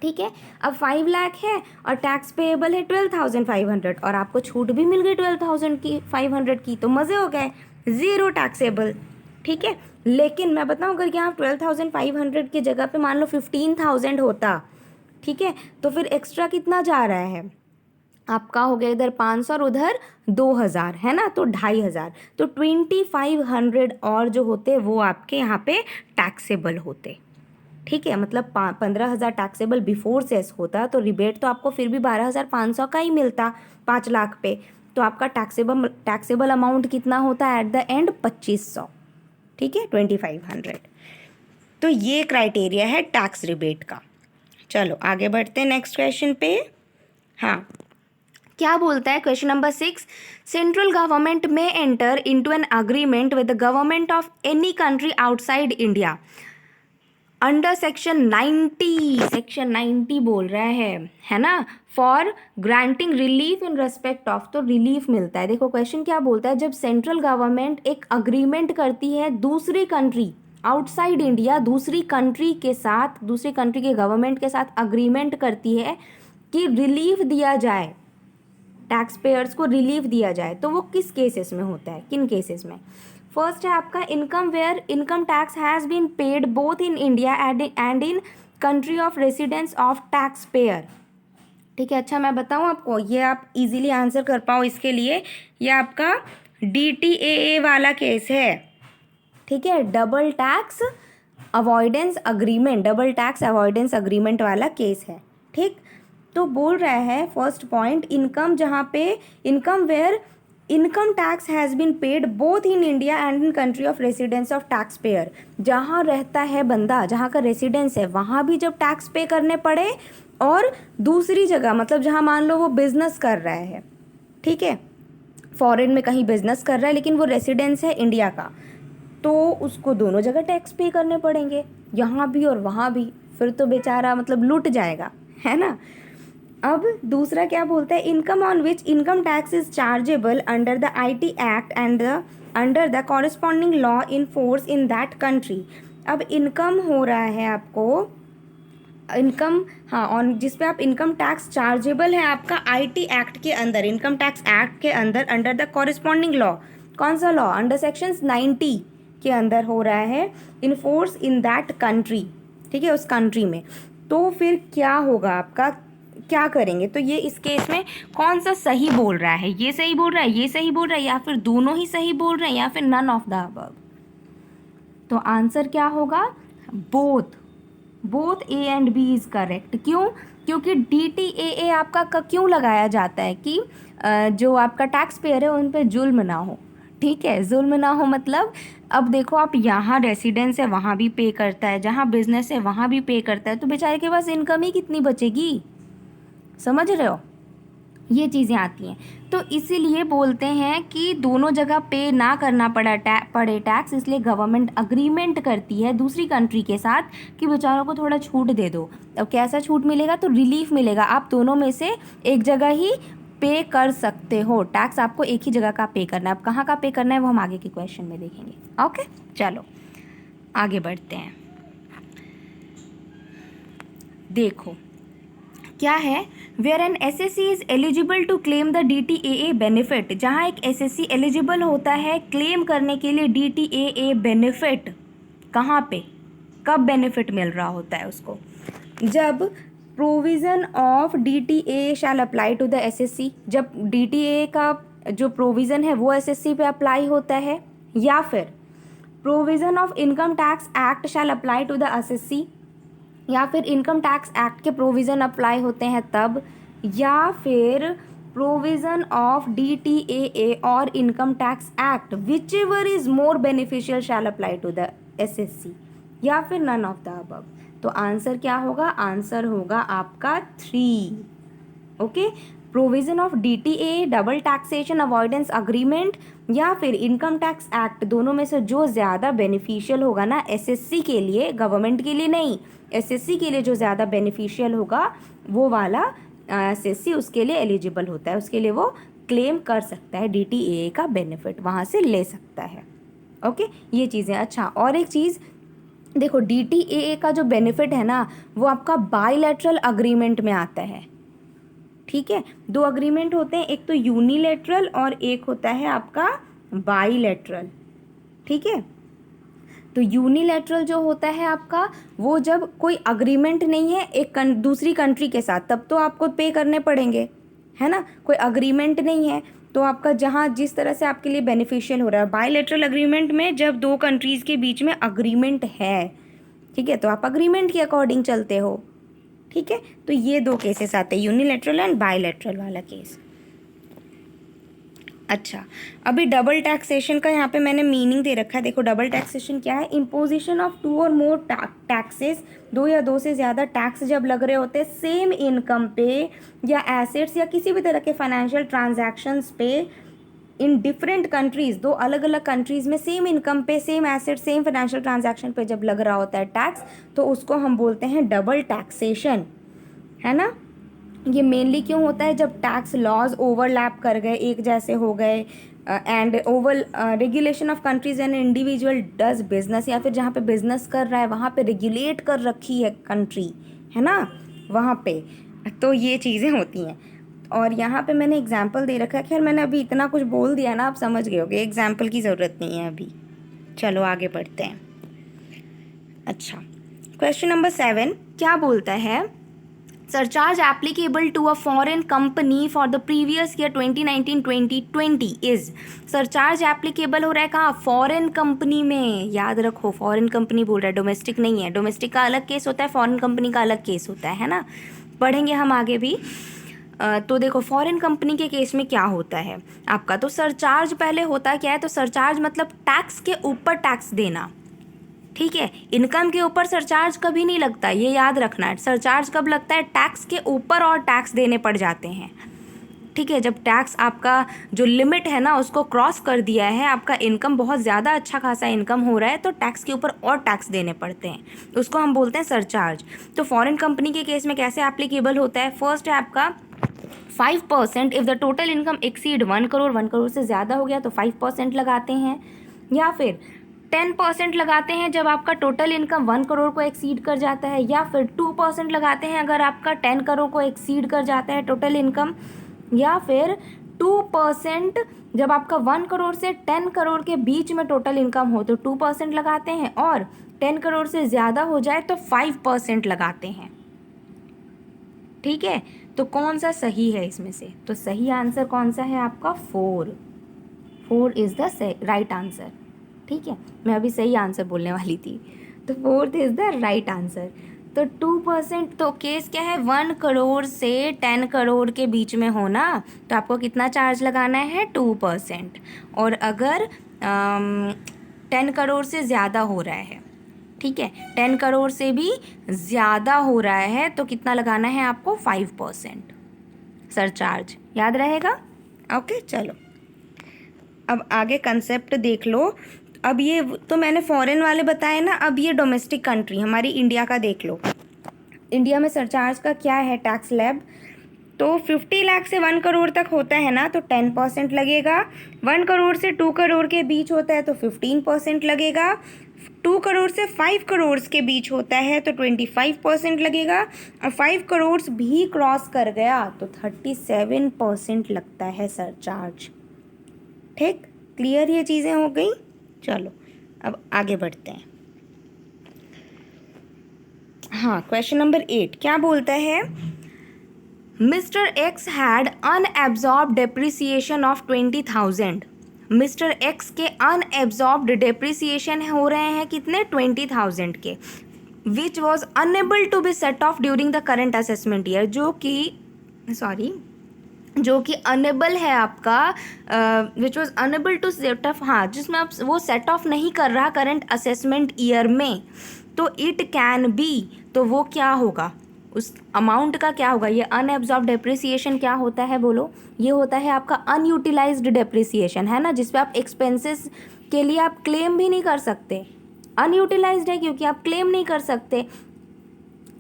ठीक है, अब 5 लाख है और टैक्स पेएबल है 12,500 और आपको छूट भी मिल गई 12,500 की, तो मज़े हो गए, 0 टैक्सेबल। ठीक है, लेकिन मैं बताऊँ अगर यहाँ 12,500 की जगह पे मान लो 15,000 होता, ठीक है, तो फिर एक्स्ट्रा कितना जा रहा है आपका? हो गया इधर 500 और उधर 2,000, है ना, तो 2,500, तो 2,500 और जो होते वो आपके यहाँ पे टैक्सेबल होते। ठीक है, मतलब 15,000 टैक्सेबल बिफोर सेस होता, तो रिबेट तो आपको फिर भी 12,500 का ही मिलता 5 लाख पे, तो आपका टैक्सेबल अमाउंट कितना होता है एट द एंड? 2,500। ठीक है, 2,500। तो ये क्राइटेरिया है टैक्स रिबेट का। चलो आगे बढ़ते हैं नेक्स्ट क्वेश्चन पे। हाँ, क्या बोलता है क्वेश्चन नंबर 6? सेंट्रल गवर्नमेंट में enter into an agreement with the government of any country outside India under section 90 बोल रहा है ना, for granting relief in respect of, तो रिलीफ मिलता है। देखो क्वेश्चन क्या बोलता है, जब सेंट्रल गवर्नमेंट एक अग्रीमेंट करती है दूसरी कंट्री आउटसाइड इंडिया, दूसरी कंट्री के साथ, दूसरी कंट्री के गवर्नमेंट के साथ अग्रीमेंट करती है कि रिलीफ दिया जाए, टैक्स पेयर्स को रिलीफ दिया जाए, तो वो किस केसेस में होता है, किन केसेस में? फर्स्ट है आपका income where income tax has been paid both in India and in country of residence of tax payer. ठीक है, अच्छा मैं बताऊँ आपको, ये आप इजीली आंसर कर पाओ इसके लिए, ये आपका DTAA वाला केस है। ठीक है, double tax avoidance agreement, double tax avoidance agreement वाला केस है। ठीक, तो बोल रहा है फर्स्ट पॉइंट, इनकम जहाँ पे income where income tax has been paid both in India and in country of residence of tax payer, जहाँ रहता है बंदा, जहाँ का रेसिडेंस है वहाँ भी जब टैक्स पे करने पड़े, और दूसरी जगह मतलब जहाँ मान लो वो बिजनेस कर रहा है, ठीक है, फॉरेन में कहीं बिजनेस कर रहा है लेकिन वो रेसिडेंस है इंडिया का, तो उसको दोनों जगह टैक्स पे करने पड़ेंगे, यहाँ भी और वहाँ भी, फिर तो बेचारा मतलब लूट जाएगा, है ना। अब दूसरा क्या बोलता है, income on which income tax is chargeable under the IT act and under the corresponding law in force in that country. अब इनकम हो रहा है आपको इनकम, हाँ, ऑन जिस पे आप इनकम टैक्स चार्जेबल है आपका IT एक्ट के अंदर, इनकम टैक्स एक्ट के अंदर, अंडर द कॉरेस्पॉन्डिंग लॉ, कौन सा लॉ? अंडर सेक्शन 90 के अंदर हो रहा है, in force in that country, ठीक है, उस कंट्री में। तो फिर क्या होगा आपका, क्या करेंगे? तो ये इस केस में कौन सा सही बोल रहा है, ये सही बोल रहा है, ये सही बोल रहा है, या फिर दोनों ही सही बोल रहे हैं, या फिर नन ऑफ द अबव? तो आंसर क्या होगा? Both A and B is correct. क्यों? क्योंकि DTAA आपका क्यों लगाया जाता है कि जो आपका टैक्स पेयर है उन पे जुल्म ना हो। ठीक है, जुल्म ना हो मतलब, अब देखो आप यहाँ रेसिडेंस है वहाँ भी पे करता है, जहाँ बिजनेस है वहाँ भी पे करता है, तो बेचारे के पास इनकम ही कितनी बचेगी, समझ रहे हो, ये चीज़ें आती हैं। तो इसीलिए बोलते हैं कि दोनों जगह पे ना करना पड़े टैक्स, इसलिए गवर्नमेंट अग्रीमेंट करती है दूसरी कंट्री के साथ कि बेचारों को थोड़ा छूट दे दो। अब कैसा छूट मिलेगा? तो रिलीफ मिलेगा, आप दोनों में से एक जगह ही पे कर सकते हो, टैक्स आपको एक ही जगह का पे करना है। अब कहाँ का पे करना है वो हम आगे के क्वेश्चन में देखेंगे। ओके, चलो आगे बढ़ते हैं। देखो क्या है, where an SSC is eligible to claim the DTAA benefit, जहाँ एक एसएससी एलिजिबल होता है क्लेम करने के लिए DTAA बेनिफिट। कहाँ पे, कब बेनिफिट मिल रहा होता है उसको, जब provision of DTA shall apply to the SSC, जब DTA का जो प्रोविज़न है वो एसएससी पे अप्लाई होता है, या फिर provision of income tax act shall apply to the SSC, या फिर इनकम टैक्स एक्ट के प्रोविज़न अप्लाई होते हैं तब, या फिर प्रोविज़न ऑफ DTAA और income tax act whichever is more beneficial shall apply to the SSC, या फिर नन ऑफ द अबव। तो आंसर क्या होगा, आंसर होगा आपका 3। Okay, provision of DTA double taxation avoidance agreement या फिर इनकम टैक्स एक्ट, दोनों में से जो ज़्यादा बेनिफिशियल होगा ना एसएससी के लिए, गवर्नमेंट के लिए नहीं, एसएससी के लिए जो ज़्यादा बेनिफिशियल होगा वो वाला एसएससी उसके लिए एलिजिबल होता है, उसके लिए वो क्लेम कर सकता है DTAA का बेनिफिट, वहाँ से ले सकता है। ओके, ये चीज़ें। अच्छा, और एक चीज़ देखो, DTAA का जो बेनिफिट है ना वो आपका बायलैटरल अग्रीमेंट में आता है। ठीक है, 2 अग्रीमेंट होते हैं, एक तो यूनिलैटरल और एक होता है आपका बायलैटरल। ठीक है, तो यूनिलैटरल जो होता है आपका, वो जब कोई अग्रीमेंट नहीं है एक दूसरी कंट्री के साथ, तब तो आपको पे करने पड़ेंगे, है ना। कोई अग्रीमेंट नहीं है तो आपका जहाँ जिस तरह से आपके लिए बेनिफिशियल हो रहा है। बायलैटरल अग्रीमेंट में जब 2 कंट्रीज़ के बीच में अग्रीमेंट है, ठीक है, तो आप अग्रीमेंट के अकॉर्डिंग चलते हो। ठीक है, तो ये 2 केसेस आते हैं, यूनिलैटरल एंड बायलैटरल वाला केस। अच्छा, अभी डबल टैक्सेशन का यहाँ पे मैंने मीनिंग दे रखा है। देखो डबल टैक्सेशन क्या है, इम्पोजिशन ऑफ 2 और मोर टैक्सेस, 2 या 2 से ज़्यादा टैक्स जब लग रहे होते हैं सेम इनकम पे या एसेट्स या किसी भी तरह के फाइनेंशियल ट्रांजैक्शंस पे इन डिफरेंट कंट्रीज़, 2 अलग अलग कंट्रीज़ में सेम इनकम पे, same asset, same financial transaction पे जब लग रहा होता है टैक्स, तो उसको हम बोलते हैं डबल टैक्सेशन, है ना। ये मेनली क्यों होता है, जब टैक्स लॉज ओवरलैप कर गए, एक जैसे हो गए, and over regulation of countries and individual does business, या फिर जहाँ पे बिजनेस कर रहा है वहाँ पे रेगुलेट कर रखी है कंट्री, है ना, वहाँ पे, तो ये चीज़ें होती हैं। और यहाँ पे मैंने एग्जाम्पल दे रखा है। खैर मैंने अभी इतना कुछ बोल दिया ना, आप समझ गए होगे, एग्जाम्पल की ज़रूरत नहीं है अभी। चलो आगे बढ़ते हैं। अच्छा, क्वेश्चन नंबर 7 क्या बोलता है, surcharge applicable to a foreign company for the previous year 2019-2020 is, surcharge applicable हो रहा है कहाँ, फॉरेन कंपनी में। याद रखो, फॉरेन कंपनी बोल रहा है, डोमेस्टिक नहीं है। डोमेस्टिक का अलग केस होता है, फॉरेन कंपनी का अलग केस होता है ना, पढ़ेंगे हम आगे भी। तो देखो फॉरेन कंपनी के केस में क्या होता है आपका, तो सरचार्ज पहले होता क्या है, तो सरचार्ज मतलब टैक्स के ऊपर टैक्स देना। ठीक है, इनकम के ऊपर सरचार्ज कभी नहीं लगता, ये याद रखना है। सरचार्ज कब लगता है, टैक्स के ऊपर और टैक्स देने पड़ जाते हैं। ठीक है, जब टैक्स आपका जो लिमिट है ना उसको क्रॉस कर दिया है, आपका इनकम बहुत ज़्यादा अच्छा खासा इनकम हो रहा है, तो टैक्स के ऊपर और टैक्स देने पड़ते हैं, उसको हम बोलते हैं सरचार्ज। तो फॉरेन कंपनी के केस में कैसे एप्लीकेबल होता है, फर्स्ट है आपका 5% if the total income exceed 1 crore, 1 crore से ज़्यादा हो गया तो 5% लगाते हैं, या फिर 10% लगाते हैं जब आपका टोटल इनकम 1 करोड़ को एक्सीड कर जाता है, या फिर 2% लगाते हैं अगर आपका 10 करोड़ को एक्सीड कर जाता है टोटल इनकम, या फिर 2% जब आपका 1 करोड़ से 10 करोड़ के बीच में टोटल इनकम हो तो 2% लगाते हैं, और 10 करोड़ से ज़्यादा हो जाए तो 5% लगाते हैं। ठीक है, तो कौन सा सही है इसमें से, तो सही आंसर कौन सा है आपका, 4 इज़ द राइट आंसर। ठीक है, मैं अभी सही आंसर बोलने वाली थी, तो 4 इज़ द राइट आंसर। तो 2%, तो केस क्या है, 1 करोड़ से 10 करोड़ के बीच में होना, तो आपको कितना चार्ज लगाना है, 2%। और अगर 10 करोड़ से ज़्यादा हो रहा है, ठीक है, 10 करोड़ से भी ज़्यादा हो रहा है तो कितना लगाना है आपको, 5% सरचार्ज, याद रहेगा। ओके, चलो अब आगे कंसेप्ट देख लो। अब ये तो मैंने फॉरेन वाले बताए ना, अब ये डोमेस्टिक कंट्री हमारी इंडिया का देख लो। इंडिया में सरचार्ज का क्या है, टैक्स स्लैब, तो 50 लाख से 1 करोड़ तक होता है ना तो 10% लगेगा, 1 करोड़ से 2 करोड़ के बीच होता है तो 15% लगेगा, 2 करोड़ से 5 करोड़ के बीच होता है तो 25% लगेगा, और 5 करोड़ भी क्रॉस कर गया तो 37% लगता है सरचार्ज। ठीक, क्लियर ये चीज़ें हो गई। चलो अब आगे बढ़ते हैं। हाँ, क्वेश्चन नंबर 8 क्या बोलता है, Mister X had unabsorbed depreciation of 20,000। Mister X के अनएब्जॉर्ब्ड डेप्रिसिएशन हो रहे हैं कितने, 20,000 के, which was unable to be set off during the current assessment year, जो कि अनेबल है आपका, which was unable to set off, हाँ, जिसमें आप वो सेट ऑफ नहीं कर रहा करंट असेसमेंट ईयर में, तो इट कैन बी, तो वो क्या होगा, उस अमाउंट का क्या होगा। ये अनएब्जॉर्ब डेप्रिसिएशन क्या होता है बोलो, ये होता है आपका अनयूटिलाइज्ड डेप्रिसिएशन, है ना, जिसपे आप एक्सपेंसेस के लिए आप क्लेम भी नहीं कर सकते, अनयूटिलाइज्ड है क्योंकि आप क्लेम नहीं कर सकते,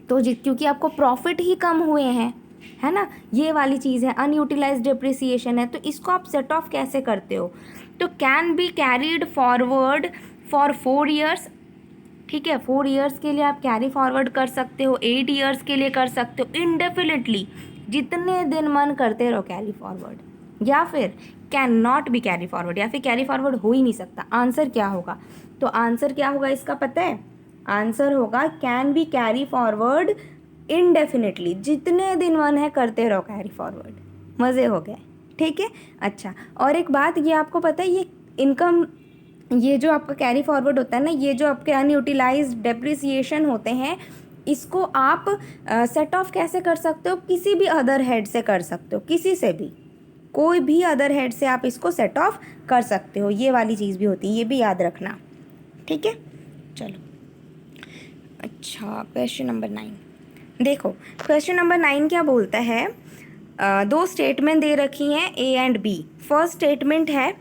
तो क्योंकि आपको प्रॉफिट ही कम हुए हैं, है ना, ये वाली चीज़ है, अनयूटिलाइज्ड डेप्रिसिएशन है। तो इसको आप सेट ऑफ कैसे करते हो, तो can be carried forward for 4 years, ठीक है, 4 ईयर्स के लिए आप कैरी फॉरवर्ड कर सकते हो, 8 ईयर्स के लिए कर सकते हो, इनडेफिनेटली जितने दिन मन करते रहो कैरी फॉरवर्ड, या फिर can not be carry forward, या फिर कैरी फॉरवर्ड हो ही नहीं सकता। आंसर क्या होगा, तो आंसर क्या होगा इसका पता है, आंसर होगा can be carry forward indefinitely, जितने दिन मन है करते रहो कैरी फॉरवर्ड। मज़े हो गए, ठीक है। अच्छा, और एक बात ये आपको पता है, ये इनकम, ये जो आपका कैरी फॉरवर्ड होता है ना, ये जो आपके अनयूटिलाइज्ड डेप्रिसिएशन होते हैं, इसको आप सेट ऑफ कैसे कर सकते हो, किसी भी अदर हेड से कर सकते हो, किसी से भी, कोई भी अदर हेड से आप इसको सेट ऑफ कर सकते हो, ये वाली चीज़ भी होती है, ये भी याद रखना, ठीक है। चलो अच्छा, क्वेश्चन नंबर 9 देखो, क्वेश्चन नंबर 9 क्या बोलता है, 2 स्टेटमेंट दे रखी हैं A and B. First statement है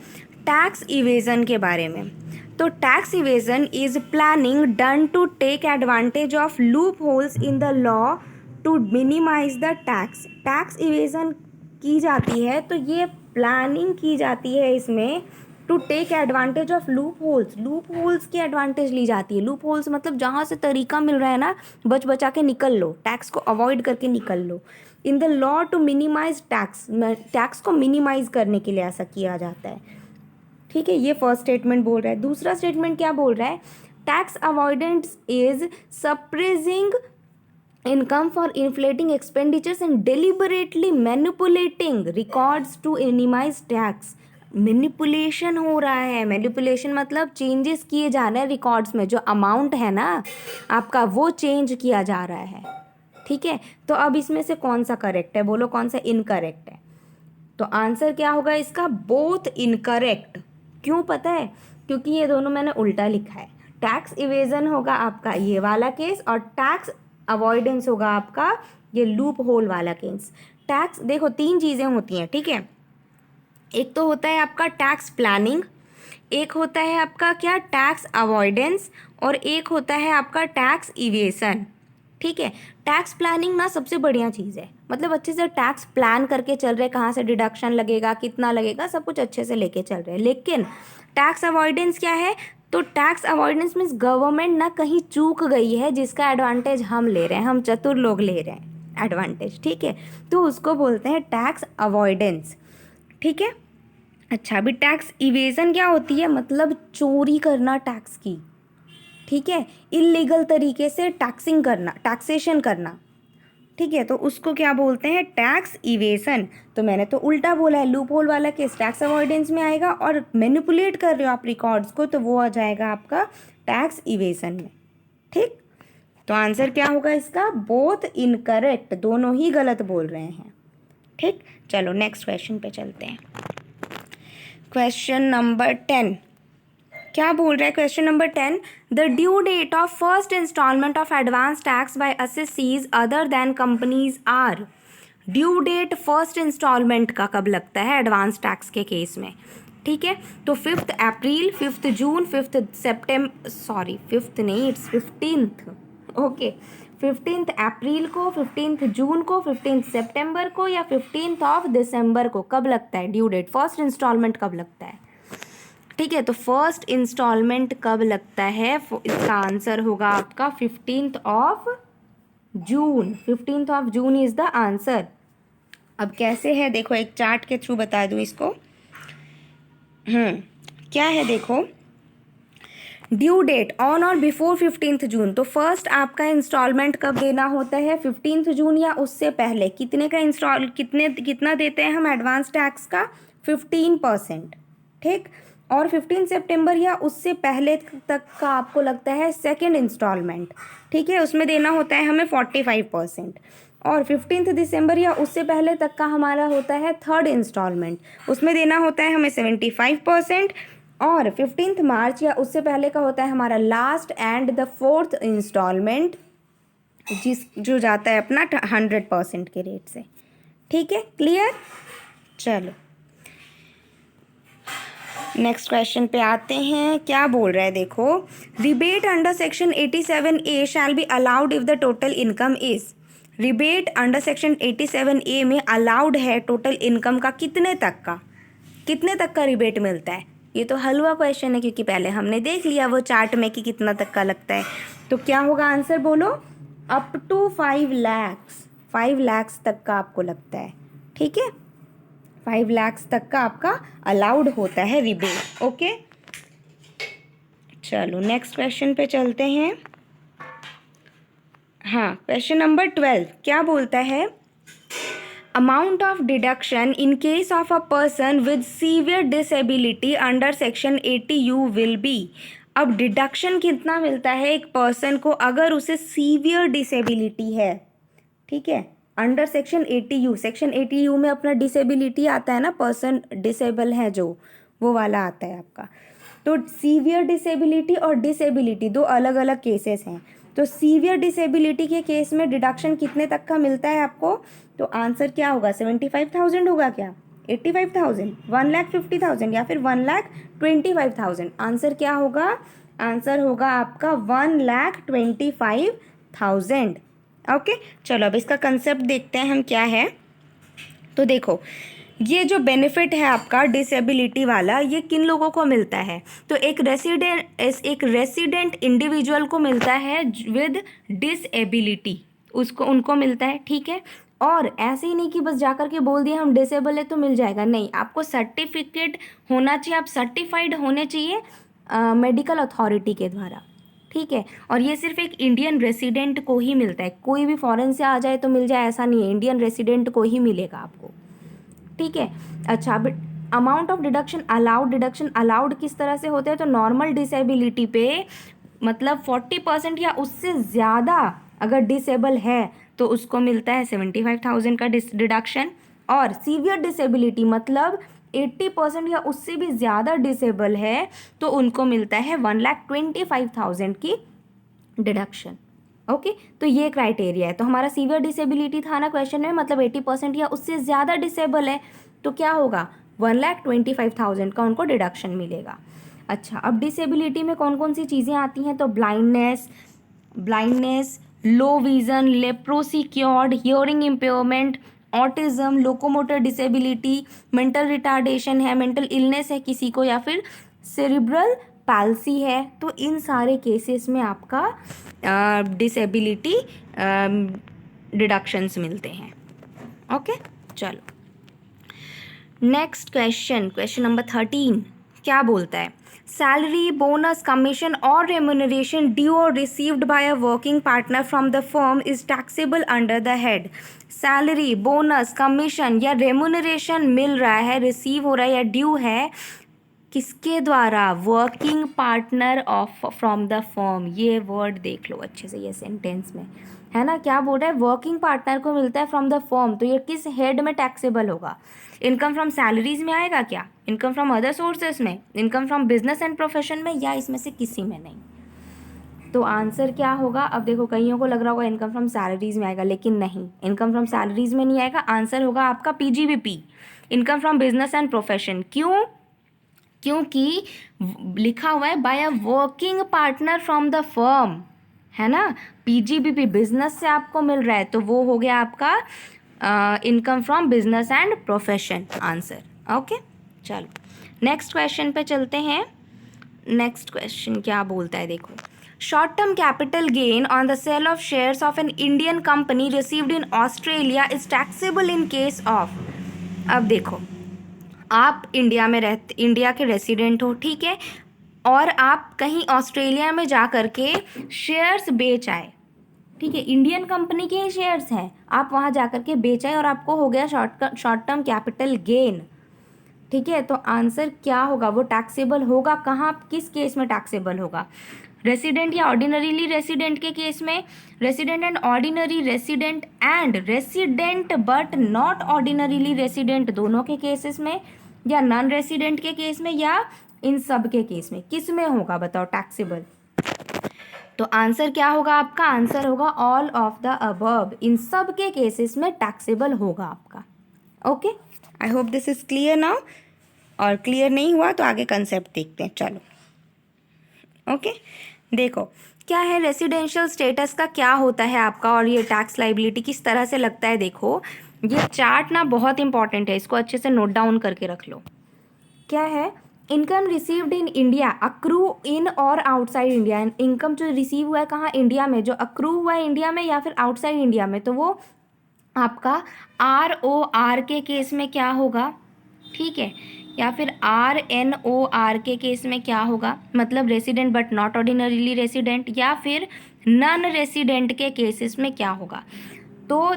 टैक्स इवेजन के बारे में, तो tax evasion is planning done to take advantage of loopholes in the law to minimise the tax. Tax evasion की जाती है, तो ये प्लानिंग की जाती है इसमें to take advantage of loopholes, loopholes की एडवांटेज ली जाती है। लूप होल्स मतलब जहाँ से तरीका मिल रहा है ना, बच बचा के निकल लो, टैक्स को अवॉइड करके निकल लो। In the law to minimise tax, tax को मिनिमाइज करने के लिए ऐसा किया जाता है, ठीक है। ये फर्स्ट स्टेटमेंट बोल रहा है। दूसरा स्टेटमेंट क्या बोल रहा है, tax avoidance is suppressing income for inflating expenditures and deliberately manipulating records to minimise tax. Manipulation हो रहा है, मैनिपुलेशन मतलब चेंजेस किए जा रहे हैं रिकॉर्ड्स में, जो अमाउंट है ना आपका वो चेंज किया जा रहा है, ठीक है। तो अब इसमें से कौन सा करेक्ट है, बोलो कौन सा इनकरेक्ट है, तो आंसर क्या होगा इसका, बोथ इनकरेक्ट। क्यों पता है, क्योंकि ये दोनों मैंने उल्टा लिखा है। टैक्स इवेजन होगा आपका ये वाला केस, और टैक्स अवॉइडेंस होगा आपका ये लूप होल वाला केस। टैक्स देखो 3 चीज़ें होती हैं, ठीक है। एक तो होता है आपका टैक्स प्लानिंग, एक होता है आपका क्या टैक्स अवॉइडेंस, और एक होता है आपका टैक्स इवेशन, ठीक है। टैक्स प्लानिंग ना सबसे बढ़िया चीज़ है, मतलब अच्छे से टैक्स प्लान करके चल रहे, कहाँ से डिडक्शन लगेगा, कितना लगेगा, सब कुछ अच्छे से लेके चल रहे हैं। लेकिन टैक्स अवॉइडेंस क्या है, तो टैक्स अवॉइडेंस मीन्स गवर्नमेंट ना कहीं चूक गई है, जिसका एडवांटेज हम ले रहे हैं, हम चतुर लोग ले रहे हैं एडवांटेज, ठीक है, तो उसको बोलते हैं टैक्स अवॉइडेंस, ठीक है। अच्छा, अभी टैक्स इवेजन क्या होती है, मतलब चोरी करना टैक्स की, ठीक है, इलीगल तरीके से टैक्सिंग करना, टैक्सेशन करना, ठीक है, तो उसको क्या बोलते हैं, टैक्स इवेशन। तो मैंने तो उल्टा बोला है, लूप होल वाला केस टैक्स अवॉइडेंस में आएगा, और मैनिपुलेट कर रहे हो आप रिकॉर्ड्स को, तो वो आ जाएगा आपका टैक्स इवेशन में, ठीक। तो आंसर क्या होगा इसका, बोथ इनकरेक्ट, दोनों ही गलत बोल रहे हैं, ठीक। चलो नेक्स्ट क्वेश्चन पे चलते हैं। क्वेश्चन नंबर 10 क्या बोल रहा है, question number 10, the due date of first instalment of advance tax by assessees other than companies are. Due date first instalment का कब लगता है एडवांस टैक्स के केस में, ठीक है। तो 5 अप्रैल, 5 जून, 5 सेप्टेम्बर, सॉरी 5 नहीं, इट्स 15th, ओके, 15 अप्रैल को, 15 जून को, 15 सितंबर को, या 15 दिसंबर को, कब लगता है ड्यू डेट, फर्स्ट इंस्टॉलमेंट कब लगता है। ठीक है, तो फर्स्ट इंस्टॉलमेंट कब लगता है? इसका आंसर होगा आपका 15th of June. 15th of June is the answer. अब कैसे है देखो, एक चार्ट के थ्रू बता दूं इसको। क्या है देखो, ड्यू डेट ऑन और बिफोर 15th जून। तो फर्स्ट आपका इंस्टॉलमेंट कब देना होता है? 15th जून या उससे पहले। कितने का कितना देते हैं हम एडवांस टैक्स का? 15%। ठीक, और 15 सितंबर या उससे पहले तक का आपको लगता है सेकेंड इंस्टॉलमेंट। ठीक है, उसमें देना होता है हमें 45%। और 15 दिसंबर या उससे पहले तक का हमारा होता है थर्ड इंस्टॉलमेंट, उसमें देना होता है हमें 75%। और 15 मार्च या उससे पहले का होता है हमारा last and the fourth instalment, जो जाता है अपना 100% के रेट से। ठीक है, क्लियर? चलो नेक्स्ट क्वेश्चन पे आते हैं। क्या बोल रहा है देखो, rebate under section 87A shall be allowed if the total income is. Rebate under section 87A में अलाउड है टोटल इनकम का कितने तक का? कितने तक का रिबेट मिलता है? ये तो हलवा क्वेश्चन है, क्योंकि पहले हमने देख लिया वो चार्ट में कि कितना तक का लगता है। तो क्या होगा आंसर बोलो? Up to 5 lakhs। 5 lakhs तक का आपको लगता है। ठीक है, 5 lakhs तक का आपका अलाउड होता है रिबेट। ओके, चलो नेक्स्ट क्वेश्चन पे चलते हैं। हाँ, क्वेश्चन नंबर 12 क्या बोलता है? Amount of deduction in case of a person with severe disability under section 80U will be. अब डिडक्शन कितना मिलता है एक पर्सन को अगर उसे सीवियर डिसेबिलिटी है? ठीक है, under section 80U। Section 80U में अपना डिसेबिलिटी आता है ना, पर्सन डिसेबल है जो, वो वाला आता है आपका। तो सीवियर डिसेबिलिटी और डिसेबिलिटी दो अलग अलग केसेस हैं। तो सीवियर डिसेबिलिटी के केस में डिडक्शन कितने तक का मिलता है आपको? तो आंसर क्या होगा? 75,000 होगा क्या? 85,000, 1,50,000 या फिर 1,25,000? आंसर क्या होगा? आंसर होगा आपका 1,25,000। ओके, चलो अब इसका कंसेप्ट देखते हैं हम क्या है। तो देखो, ये जो बेनिफिट है आपका डिसेबिलिटी वाला, ये किन लोगों को मिलता है? तो एक रेसिडेंट इंडिविजुअल को मिलता है विद डिसेबिलिटी, उसको उनको मिलता है। ठीक है, और ऐसे ही नहीं कि बस जाकर के बोल दिया हम डिसेबल है तो मिल जाएगा, नहीं, आपको सर्टिफिकेट होना चाहिए, आप सर्टिफाइड होने चाहिए मेडिकल अथॉरिटी के द्वारा। ठीक है, और ये सिर्फ एक इंडियन रेसिडेंट को ही मिलता है, कोई भी फॉरेन से आ जाए तो मिल जाए ऐसा नहीं है, इंडियन रेसिडेंट को ही मिलेगा आपको। ठीक है, अच्छा, amount of deduction allowed. Deduction allowed किस तरह से होते हैं? तो नॉर्मल डिसेबिलिटी पे मतलब 40% या उससे ज़्यादा अगर डिसेबल है तो उसको मिलता है 75,000 का डिडक्शन। और सीवियर डिसेबिलिटी मतलब 80% या उससे भी ज़्यादा डिसेबल है तो उनको मिलता है 1,25,000 की डिडक्शन। ओके, तो ये क्राइटेरिया है। तो हमारा सीवियर डिसेबिलिटी था ना क्वेश्चन में, मतलब 80% या उससे ज़्यादा डिसेबल है, तो क्या होगा? 1,25,000 का उनको डिडक्शन मिलेगा। अच्छा, अब डिसेबिलिटी में कौन कौन सी चीज़ें आती हैं? तो blindness, low vision, leprosy cured, hearing impairment, autism, locomotor disability, mental retardation है, मेंटल इलनेस है किसी को, या फिर सेरिब्रल पैल्सी है। तो इन सारे केसेस में आपका डिसेबिलिटी डिडक्शंस मिलते हैं। ओके, चलो नेक्स्ट क्वेश्चन, क्वेश्चन नंबर 13 क्या बोलता है? सैलरी, बोनस, कमीशन और रेम्यूनरेशन ड्यू और received by a working partner from the firm is taxable under the head. Salary, bonus, commission या रेम्यूनरेशन मिल रहा है, रिसीव हो रहा है या ड्यू है, किसके द्वारा? Working partner of from the firm. ये वर्ड देख लो अच्छे से, ये सेंटेंस में है ना, क्या बोल रहा है? वर्किंग पार्टनर को मिलता है फ्रॉम द फर्म, तो ये किस हेड में टैक्सेबल होगा? इनकम फ्रॉम सैलरीज में आएगा क्या? इनकम फ्रॉम अदर सोर्सेज में? Income from business and profession में? या इसमें से किसी में नहीं? तो आंसर क्या होगा? अब देखो, कईयों को लग रहा होगा इनकम फ्रॉम सैलरीज में आएगा, लेकिन नहीं, इनकम फ्रॉम सैलरीज में नहीं आएगा। आंसर होगा आपका PGBP, income from business and profession. क्यों? क्योंकि लिखा हुआ है by a working partner from the firm, है ना। PGBP बिजनेस से आपको मिल रहा है, तो वो हो गया आपका income from business and profession answer. Okay, चलो नेक्स्ट क्वेश्चन पे चलते हैं। नेक्स्ट क्वेश्चन क्या बोलता है, देखो। Short term capital gain on the sale of shares of an Indian company received in Australia is taxable in case of. अब देखो, आप इंडिया के रेसिडेंट हो, ठीक है, और आप कहीं ऑस्ट्रेलिया में जा कर के शेयर्स बेच आए, ठीक है, इंडियन कंपनी के ही शेयर्स हैं, आप वहाँ जा कर के बेच आए और आपको हो गया शॉर्ट टर्म कैपिटल गेन, ठीक है। तो आंसर क्या होगा, वो टैक्सेबल होगा कहाँ, किस केस में टैक्सेबल होगा, रेसिडेंट या ऑर्डिनरीली रेसिडेंट के केस में, resident and ordinary resident and resident but not ordinarily resident दोनों के केसेस में, या नॉन रेसिडेंट के केस में, या इन सब के केस में, किस में होगा बताओ टैक्सेबल। तो आंसर क्या होगा आपका, आंसर होगा ऑल ऑफ द अबव, इन सब के केसेस में टैक्सेबल होगा आपका। Okay, I hope this is clear now, और क्लियर नहीं हुआ तो आगे कंसेप्ट देखते हैं, चलो। ओके, देखो क्या है रेसिडेंशियल स्टेटस का क्या होता है आपका, और ये टैक्स लाइबिलिटी किस तरह से लगता है। देखो ये चार्ट ना बहुत इंपॉर्टेंट है, इसको अच्छे से नोट डाउन करके रख लो। क्या है, income received in India accrue इन और आउटसाइड इंडिया। इनकम जो रिसीव हुआ है कहाँ, इंडिया में, जो अक्रू हुआ है इंडिया में या फिर आउटसाइड इंडिया में, तो वो आपका ROR के केस में क्या होगा, ठीक है, या फिर RNOR के केस में क्या होगा, मतलब resident but not ordinarily resident, या फिर नॉन रेसिडेंट के केसेस में क्या होगा। तो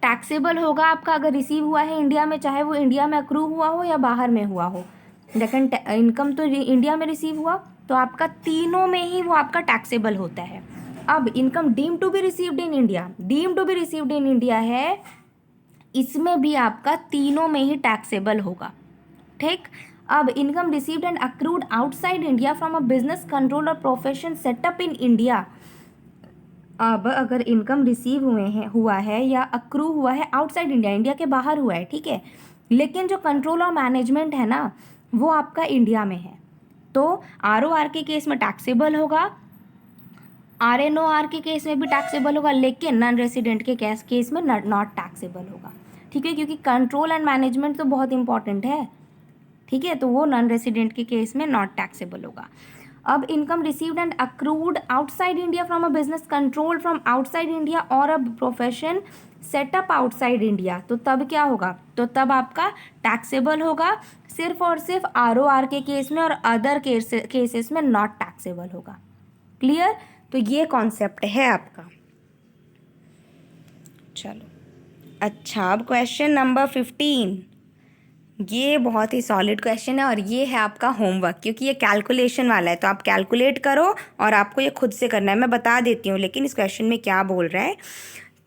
टैक्सेबल होगा आपका अगर रिसीव हुआ है इंडिया में, चाहे वो इंडिया में अक्रू हुआ हो या बाहर में हुआ हो, लेकिन इनकम तो इंडिया में रिसीव हुआ, तो आपका तीनों में ही वो आपका टैक्सेबल होता है। अब income deem to be received in India, deem to be received in India है, इसमें भी आपका तीनों में ही टैक्सेबल होगा, ठीक। अब income received and accrued outside India from a business control और प्रोफेशन सेटअप इन इंडिया। अब अगर इनकम रिसीव हुआ है या अक्रू हुआ है आउटसाइड इंडिया, इंडिया के बाहर हुआ है, ठीक है, लेकिन जो कंट्रोल और मैनेजमेंट है ना वो आपका इंडिया में है, तो ROR के केस में टैक्सेबल होगा, RNOR के केस में भी टैक्सेबल होगा, लेकिन नॉन रेसिडेंट के केस में नॉट टैक्सेबल होगा, ठीक है, क्योंकि कंट्रोल एंड मैनेजमेंट तो बहुत इंपॉर्टेंट है, ठीक है, तो वो नॉन रेसिडेंट के केस में नॉट टैक्सेबल होगा। अब income received and accrued outside India from a business control from outside India और a profession setup outside India, तो तब क्या होगा, तो तब आपका टैक्सेबल होगा सिर्फ और सिर्फ ROR के केस में, और अदर केसेस में नॉट टैक्सेबल होगा। क्लियर, तो ये कॉन्सेप्ट है आपका। चलो अच्छा, अब क्वेश्चन नंबर 15, ये बहुत ही सॉलिड क्वेश्चन है और ये है आपका होमवर्क, क्योंकि ये कैलकुलेशन वाला है, तो आप कैलकुलेट करो और आपको ये खुद से करना है। मैं बता देती हूँ लेकिन इस क्वेश्चन में क्या बोल रहा है।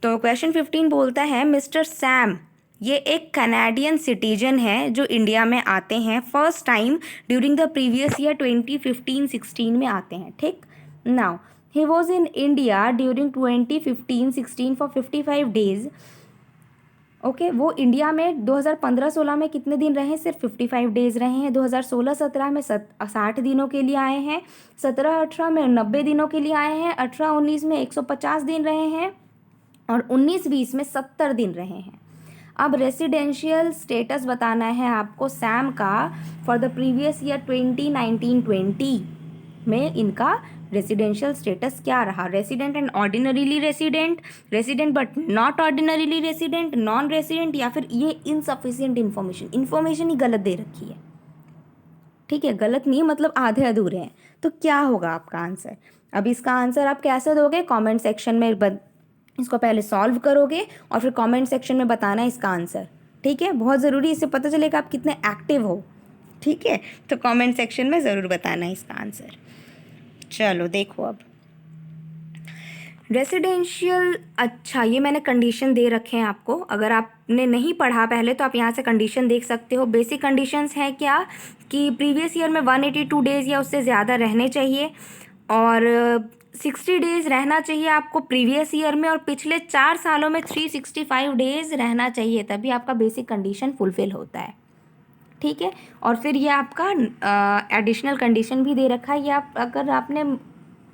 तो क्वेश्चन 15 बोलता है, मिस्टर सैम, ये एक कनाडियन सिटीजन है जो इंडिया में आते हैं first time during the previous year 2015-16 में आते हैं, ठीक। Now he was in India during 2015-16 for 55 days. Okay, वो इंडिया में 2015-16 में कितने दिन रहे, सिर्फ 55 डेज रहे हैं। 2016-17 में 60 दिनों के लिए आए हैं, 17-18 में 90 दिनों के लिए आए हैं, 18-19 में 150 दिन रहे हैं, और 19-20 में 70 दिन रहे हैं। अब रेसिडेंशियल स्टेटस बताना है आपको सैम का फॉर द प्रीवियस ईयर 2019-20 में इनका रेसिडेंशियल स्टेटस क्या रहा, resident and ordinarily resident, resident but not ordinarily resident, non resident, या फिर ये इनसफिशिएंट इन्फॉर्मेशन ही गलत दे रखी है, ठीक है, गलत नहीं मतलब आधे अधूरे हैं। तो क्या होगा आपका आंसर। अब इसका आंसर आप कैसे दोगे, कमेंट सेक्शन में इसको पहले सॉल्व करोगे और फिर कमेंट सेक्शन में बताना है इसका आंसर, ठीक है, बहुत ज़रूरी, इससे पता चलेगा आप कितने एक्टिव हो, ठीक है। तो कमेंट सेक्शन में ज़रूर बताना है इसका आंसर। चलो देखो अब रेसिडेंशियल, अच्छा ये मैंने कंडीशन दे रखे हैं आपको, अगर आपने नहीं पढ़ा पहले तो आप यहाँ से कंडीशन देख सकते हो। बेसिक कंडीशंस हैं क्या, कि प्रीवियस ईयर में 182 डेज़ या उससे ज़्यादा रहने चाहिए, और 60 डेज़ रहना चाहिए आपको प्रीवियस ईयर में, और पिछले 4 सालों में 365 डेज़ रहना चाहिए, तभी आपका बेसिक कंडीशन फुलफिल होता है, ठीक है। और फिर ये आपका एडिशनल कंडीशन भी दे रखा है, ये आप अगर आपने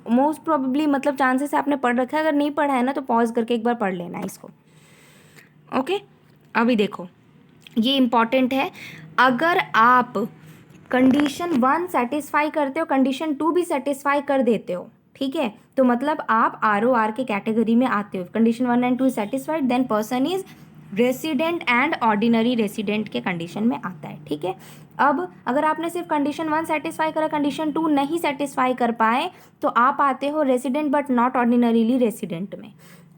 मोस्ट प्रोबेबली मतलब चांसेस है आपने पढ़ रखा है, अगर नहीं पढ़ा है ना तो पॉज करके एक बार पढ़ लेना इसको, ओके। अभी देखो ये इम्पॉर्टेंट है, अगर आप कंडीशन 1 सेटिस्फाई करते हो, कंडीशन 2 भी सेटिस्फाई कर देते हो, ठीक है, तो मतलब आप ROR के कैटेगरी में आते हो। Condition 1 and 2 satisfied, then person is resident and ordinary resident के कंडीशन में आता है, ठीक है। अब अगर आपने सिर्फ कंडीशन 1 सेटिस्फाई करा, कंडीशन 2 नहीं सेटिस्फाई कर पाए, तो आप आते हो resident but not ordinarily resident में।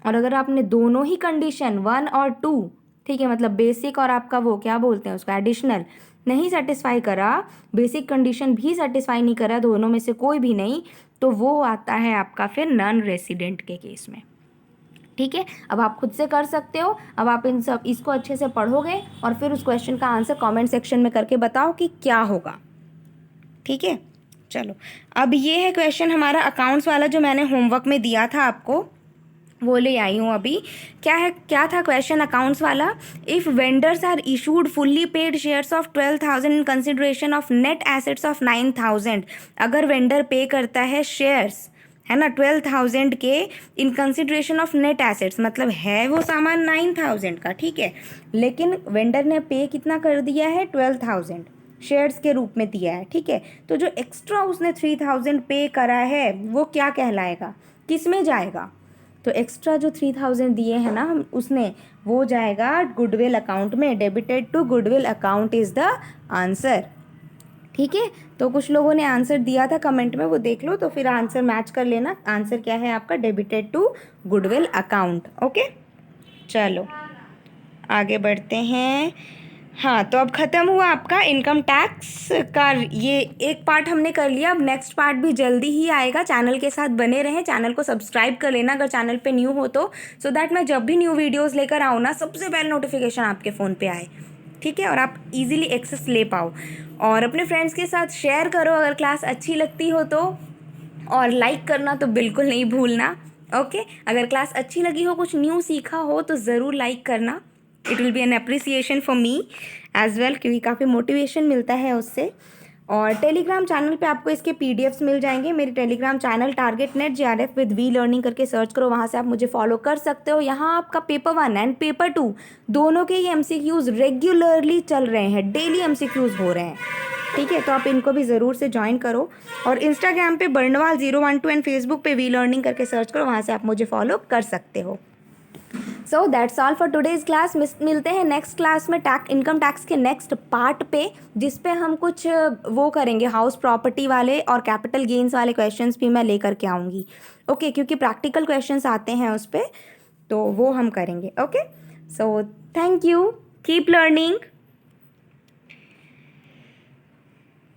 और अगर आपने दोनों ही कंडीशन 1 और 2, ठीक है, मतलब बेसिक और आपका वो क्या बोलते हैं उसको एडिशनल, नहीं सेटिस्फाई करा, बेसिक कंडीशन भी सेटिस्फाई नहीं करा, दोनों में से कोई भी नहीं, तो वो आता है आपका फिर नॉन रेसिडेंट के केस में, ठीक है। अब आप खुद से कर सकते हो। अब आप इन सब इसको अच्छे से पढ़ोगे और फिर उस क्वेश्चन का आंसर कमेंट सेक्शन में करके बताओ कि क्या होगा, ठीक है। चलो, अब ये है क्वेश्चन हमारा अकाउंट्स वाला जो मैंने होमवर्क में दिया था आपको, वो ले आई हूँ अभी। क्या था क्वेश्चन अकाउंट्स वाला? If vendors are issued fully paid shares of 12,000 in consideration of net assets of 9,000, अगर वेंडर पे करता है शेयर्स, है ना, 12,000 के इन कंसिडरेशन ऑफ नेट एसेट्स, मतलब है वो सामान 9,000 का, ठीक है, लेकिन वेंडर ने पे कितना कर दिया है? 12,000 शेयर्स के रूप में दिया है, ठीक है। तो जो एक्स्ट्रा उसने 3,000 पे करा है वो क्या कहलाएगा, किस में जाएगा? तो एक्स्ट्रा जो 3,000 दिए हैं ना हम उसने, वो जाएगा गुडविल अकाउंट में। Debited to goodwill account is the answer, ठीक है। तो कुछ लोगों ने आंसर दिया था कमेंट में, वो देख लो तो फिर आंसर मैच कर लेना। आंसर क्या है आपका? Debited to goodwill account, okay. चलो आगे बढ़ते हैं। हाँ, तो अब ख़त्म हुआ आपका इनकम टैक्स का ये एक पार्ट हमने कर लिया। अब नेक्स्ट पार्ट भी जल्दी ही आएगा। चैनल के साथ बने रहें, चैनल को सब्सक्राइब कर लेना अगर चैनल पे न्यू हो तो, सो दैट मैं जब भी न्यू वीडियोस लेकर आऊँ ना, सबसे पहले नोटिफिकेशन आपके फ़ोन पे आए, ठीक है, और आप इजीली एक्सेस ले पाओ। और अपने फ्रेंड्स के साथ शेयर करो अगर क्लास अच्छी लगती हो तो, और लाइक करना तो बिल्कुल नहीं भूलना, ओके। अगर क्लास अच्छी लगी हो, कुछ न्यू सीखा हो तो ज़रूर लाइक करना। It will be an appreciation for me as well, क्योंकि काफ़ी मोटिवेशन मिलता है उससे। और टेलीग्राम चैनल पे आपको इसके PDFs मिल जाएंगे। मेरे Telegram channel Target NET JRF with V learning करके सर्च करो, वहाँ से आप मुझे फॉलो कर सकते हो। यहाँ आपका पेपर 1 एंड पेपर 2 दोनों के ही MCQs रेगुलरली चल रहे हैं, डेली MCQs हो रहे हैं, ठीक है। तो आप इनको भी ज़रूर से ज्वाइन करो। और इंस्टाग्राम पे बर्नवाल 012 एंड फेसबुक पे वी लर्निंग करके सर्च करो, वहाँ से आप मुझे फॉलो कर सकते हो। So that's all for today's class. मिलते हैं नेक्स्ट क्लास में इनकम टैक्स के नेक्स्ट पार्ट पे, जिस पे हम कुछ वो करेंगे, हाउस प्रॉपर्टी वाले और कैपिटल गेन्स वाले क्वेश्चंस भी मैं लेकर के आऊँगी, ओके, क्योंकि प्रैक्टिकल क्वेश्चंस आते हैं उस पर, तो वो हम करेंगे, okay. So thank you, keep learning.